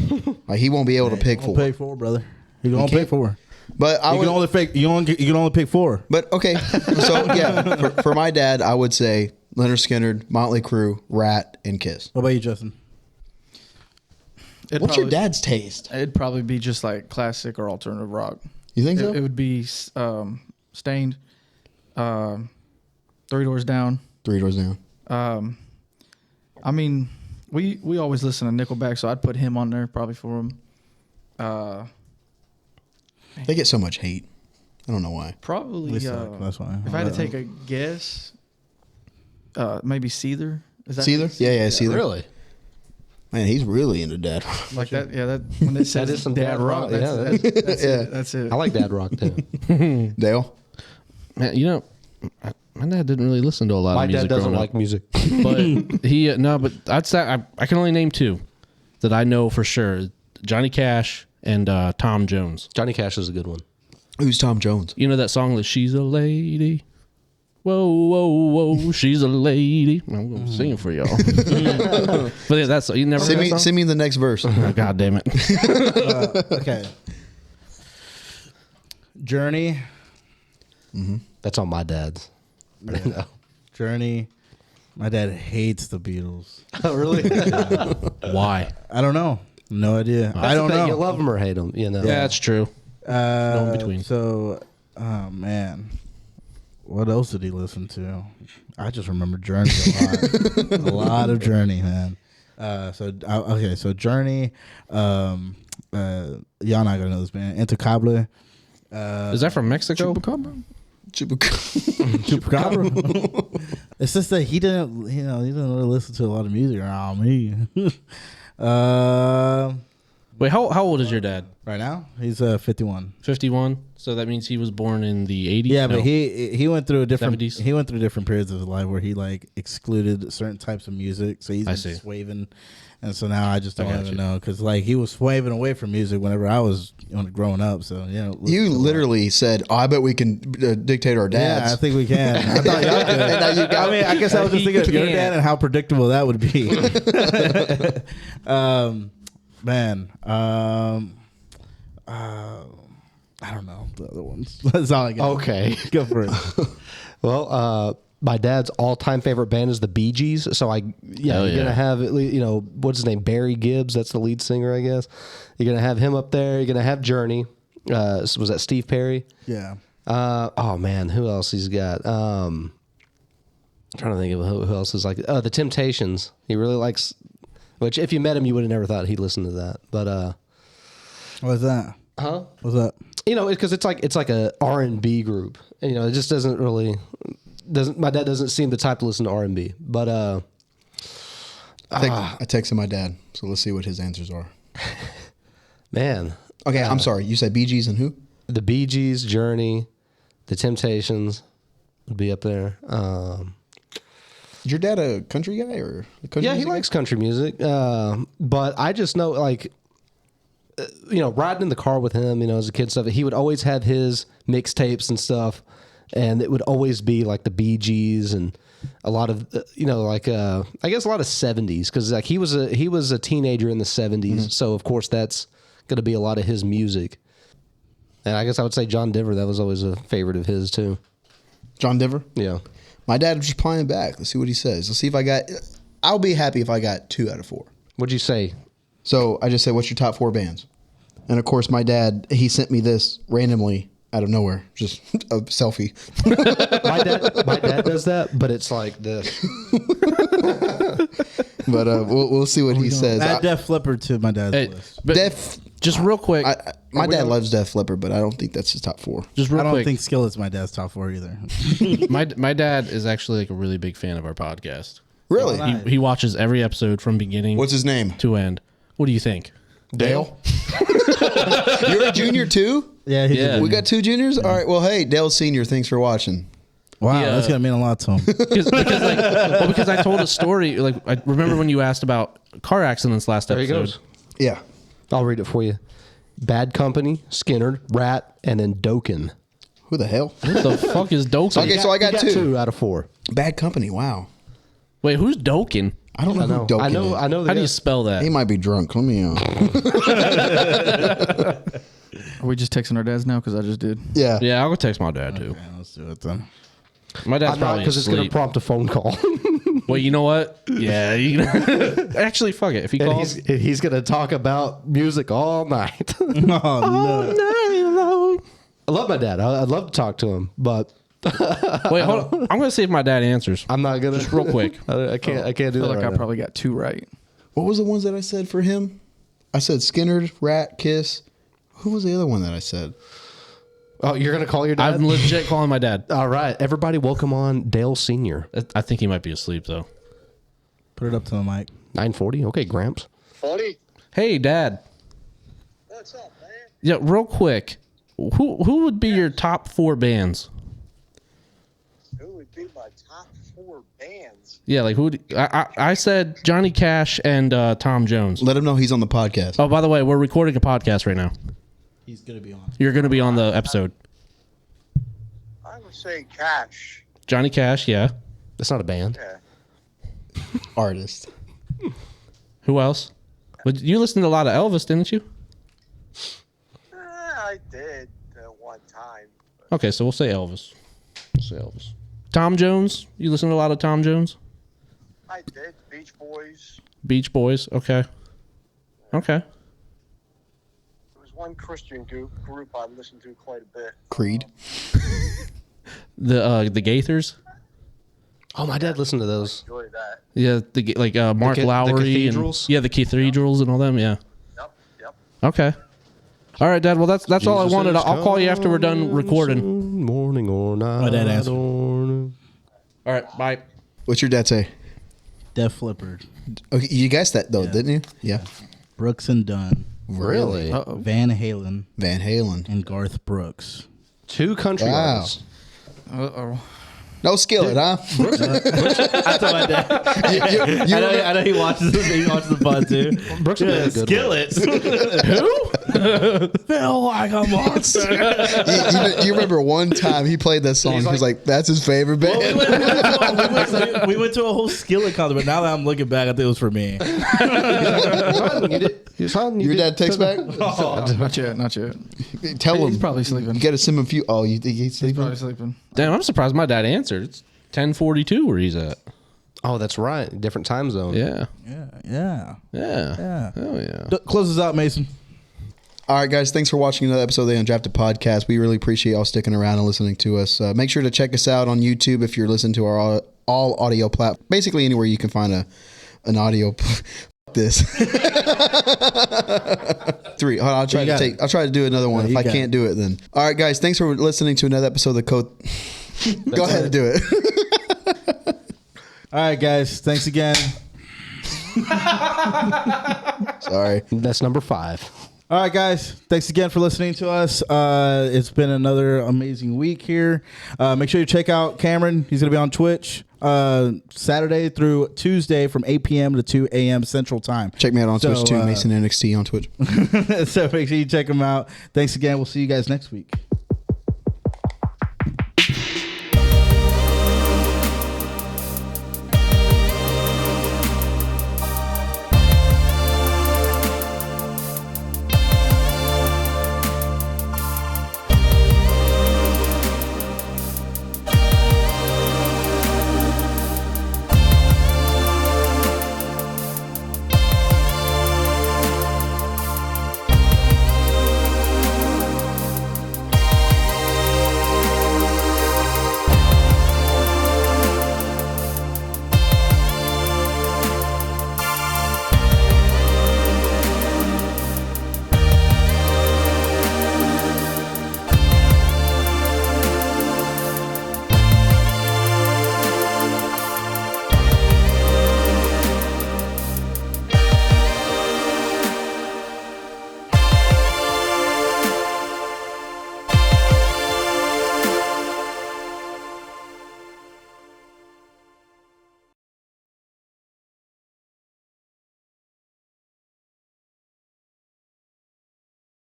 Like he won't be able to pick Don't 4. pick 4, brother. You don't pick 4. But I You would can only pick. You can only pick 4. But okay, so yeah, for my dad, I would say Leonard Skinnerd, Motley Crue, Rat, and Kiss. What about you, Justin? It'd What's your probably- dad's taste? It'd probably be just like classic or alternative rock. You think so? It would be Stained, 3 Doors Down. 3 Doors Down. I mean, we always listen to Nickelback, so I'd put him on there probably for him. They get so much hate. I don't know why. Probably. They suck, that's why. If I had to take a guess, maybe Seether. Is that Seether? Yeah, Seether. Really? Man, he's really into dad. Like that? Yeah, that when it says is some dad dad rock. rock, That's, yeah, that's Yeah. it. That's it. I like Dad Rock too. Dale? Man, you know, my dad didn't really listen to a lot My of music dad doesn't growing like up. music. But he but I'd say I can only name 2 that I know for sure: Johnny Cash and Tom Jones. Johnny Cash is a good one. Who's Tom Jones? You know that song that "She's a Lady." Whoa, whoa, whoa! She's a lady. I'm gonna sing it for y'all. But yeah, that's you never heard that song? Send me the next verse. Oh, God damn it! Okay. Journey. That's on my dad's. No. Journey. My dad hates the Beatles. Oh, really? Why? I don't know. No idea. I don't know. You love them or hate them, you know. Yeah, that's true. No in between. So, oh man, what else did he listen to? I just remember Journey a lot. A lot of Journey, man. So Journey. Y'all not gonna know this band. Intocable. Is that from Mexico? Chupacabra. It's just that he didn't really listen to a lot of music around me. Wait, how old is your dad? Right now, he's 51. 51. So that means he was born in the 80s. Yeah, No. but he went through a different 70s? he went through different periods of his life where he like excluded certain types of music. So he's I been see. slaving, and so now I just don't got even you. know because like he was slaving away from music whenever I was growing up. So You literally said, I bet we can dictate our Yeah, dads. I think we can. I thought y'all could. And now you got- I mean, I guess I was just He thinking of your can't. dad and how predictable that would be. Man, I don't know the other ones. That's all I got. Okay. Go for it. Well, my dad's all-time favorite band is the Bee Gees. So Hell you're yeah. gonna have what's his name, Barry Gibbs. That's the lead singer, I guess. You're gonna have him up there. You're gonna have Journey. Was that Steve Perry? Yeah. Oh man, who else he's got? I'm trying to think of who else is like. The Temptations. He really likes. Which, if you met him, you would have never thought he'd listen to that. But What's that? huh? What's that? Because it's like a R&B group. And, it just doesn't really my dad doesn't seem the type to listen to R&B. But I texted my dad, so let's see what his answers are. man, Okay, I'm sorry. You said Bee Gees and who? the Bee Gees, Journey, the Temptations would be up there. Is your dad a country guy or a country Yeah, he music guy? likes country music. But I just know, like, riding in the car with him, as a kid stuff, he would always have his mixtapes and stuff, and it would always be like the Bee Gees and a lot of I guess a lot of 70s, because like he was a teenager in the 70s, so of course that's going to be a lot of his music. And I guess I would say John Denver, that was always a favorite of his too. John Denver? Yeah. My dad was just playing back. Let's see what he says. Let's see if I'll be happy if I got 2 out of 4. What'd you say? So I just said, what's your top 4 bands? And of course, my dad, he sent me this randomly out of nowhere, just a selfie. My dad does that, but it's like this. But we'll see what he says. Add Def Leppard to my dad's list. But Def, just real quick, my dad loves Def Leppard, but I don't think that's his top 4. just real I don't quick. think Skillet's my dad's top 4 either. My dad is actually like a really big fan of our podcast. Really? He watches every episode from beginning What's his name? to end. What do you think? Dale? You're a junior too? Yeah, he's Yeah. a We got 2 juniors? All right. Well, hey, Dale Sr., thanks for watching. Wow, Yeah. that's gonna mean a lot to him. Because I told a story. Like I remember when you asked about car accidents last There he episode. goes. Yeah. I'll read it for you. Bad Company, Skinner, Rat, and then Dokken. Who the hell? What the fuck is Dokken? Okay, so I got 2. 2 out of 4. Bad Company. Wow. Wait, who's Dokken? I don't know who Dokken I know. is. I know. How do you spell that? He might be drunk. Let me. Are we just texting our dads now? Because I just did. Yeah. Yeah, I'll go text my dad too. Yeah, let's do it then. My dad's I'm not, probably because it's going to asleep. prompt a phone call. Well, you know what? Yeah, actually, fuck it. If he And calls, he's going to talk about music all night. Oh no! I love my dad. I'd love to talk to him, but wait, hold on. I'm gonna see if my dad answers. I'm not going to. Just real quick. I can't. I can't I do feel that. like right I now. probably got 2 right. What was the ones that I said for him? I said Skinner, Rat, Kiss. Who was the other one that I said? Oh, you're going to call your dad? I'm legit calling my dad. All right, everybody, welcome on Dale Senior. I think he might be asleep though. Put it up to the mic. 940. Okay, Gramps. Hey, Dad. What's up, man? Yeah, real quick. Who would be your top 4 bands? Who would be my top 4 bands? Yeah, like who? I said Johnny Cash and Tom Jones. Let him know he's on the podcast. Oh, by the way, we're recording a podcast right now. He's gonna be on. You're gonna be on the episode. I would say Cash. Johnny Cash, yeah. That's not a band. Yeah. Artist. Who else? But you listened to a lot of Elvis, didn't you? I did one time. Okay, so we'll say Elvis. We'll say Elvis. Tom Jones. You listen to a lot of Tom Jones? I did. Beach Boys. Beach Boys. Okay. Okay. There was one Christian group I listened to quite a bit. Creed. The Gaithers. Oh, my dad listened to those. Enjoy that. Yeah, Mark the Lowry Cathedrals? and the Cathedrals and all them. Yeah. Yep. Okay. All right, Dad. Well, that's all I wanted. I'll call you after we're done recording. Morning or night. My dad answered. All right. Bye. What's your dad say? Def Leppard, Okay, you guessed that though, didn't you? Yeah. Brooks and Dunn, Really? Van Halen, Van Halen. and Garth Brooks. 2 country Wow. artists. Uh-oh. No Skillet, huh? I told my dad. I know he watches the pod too. Brooks would be a good one. Skillets. Who? Feel like a monster. you remember one time he played that song. He was like, "That's his favorite band." we went to a whole Skillet concert, but now that I'm looking back, I think it was for me. Your dad takes back. Not yet. Not yet. Tell him. He's probably sleeping. You got to send him a few. Oh, you think he's sleeping? Probably sleeping. Damn, I'm surprised my dad answered. It's 10:42 where he's at. Oh, that's right. Different time zone. Yeah. Yeah. Yeah. Oh yeah. Close us out, Mason. All right, guys. Thanks for watching another episode of the Undrafted Podcast. We really appreciate y'all sticking around and listening to us. Make sure to check us out on YouTube if you're listening to our all audio platform. Basically, anywhere you can find an audio. This 3. I'll try to do another one. If I can't do it, then all right, guys. Thanks for listening to another episode of the Code. Go ahead and do it. All right, guys. Thanks again. Sorry. That's number 5. All right, guys. Thanks again for listening to us. It's been another amazing week here. Make sure you check out Cameron. He's going to be on Twitch Saturday through Tuesday from 8 p.m. to 2 a.m. Central Time. Check me out on Twitch too, Mason NXT on Twitch. So make sure you check him out. Thanks again. We'll see you guys next week.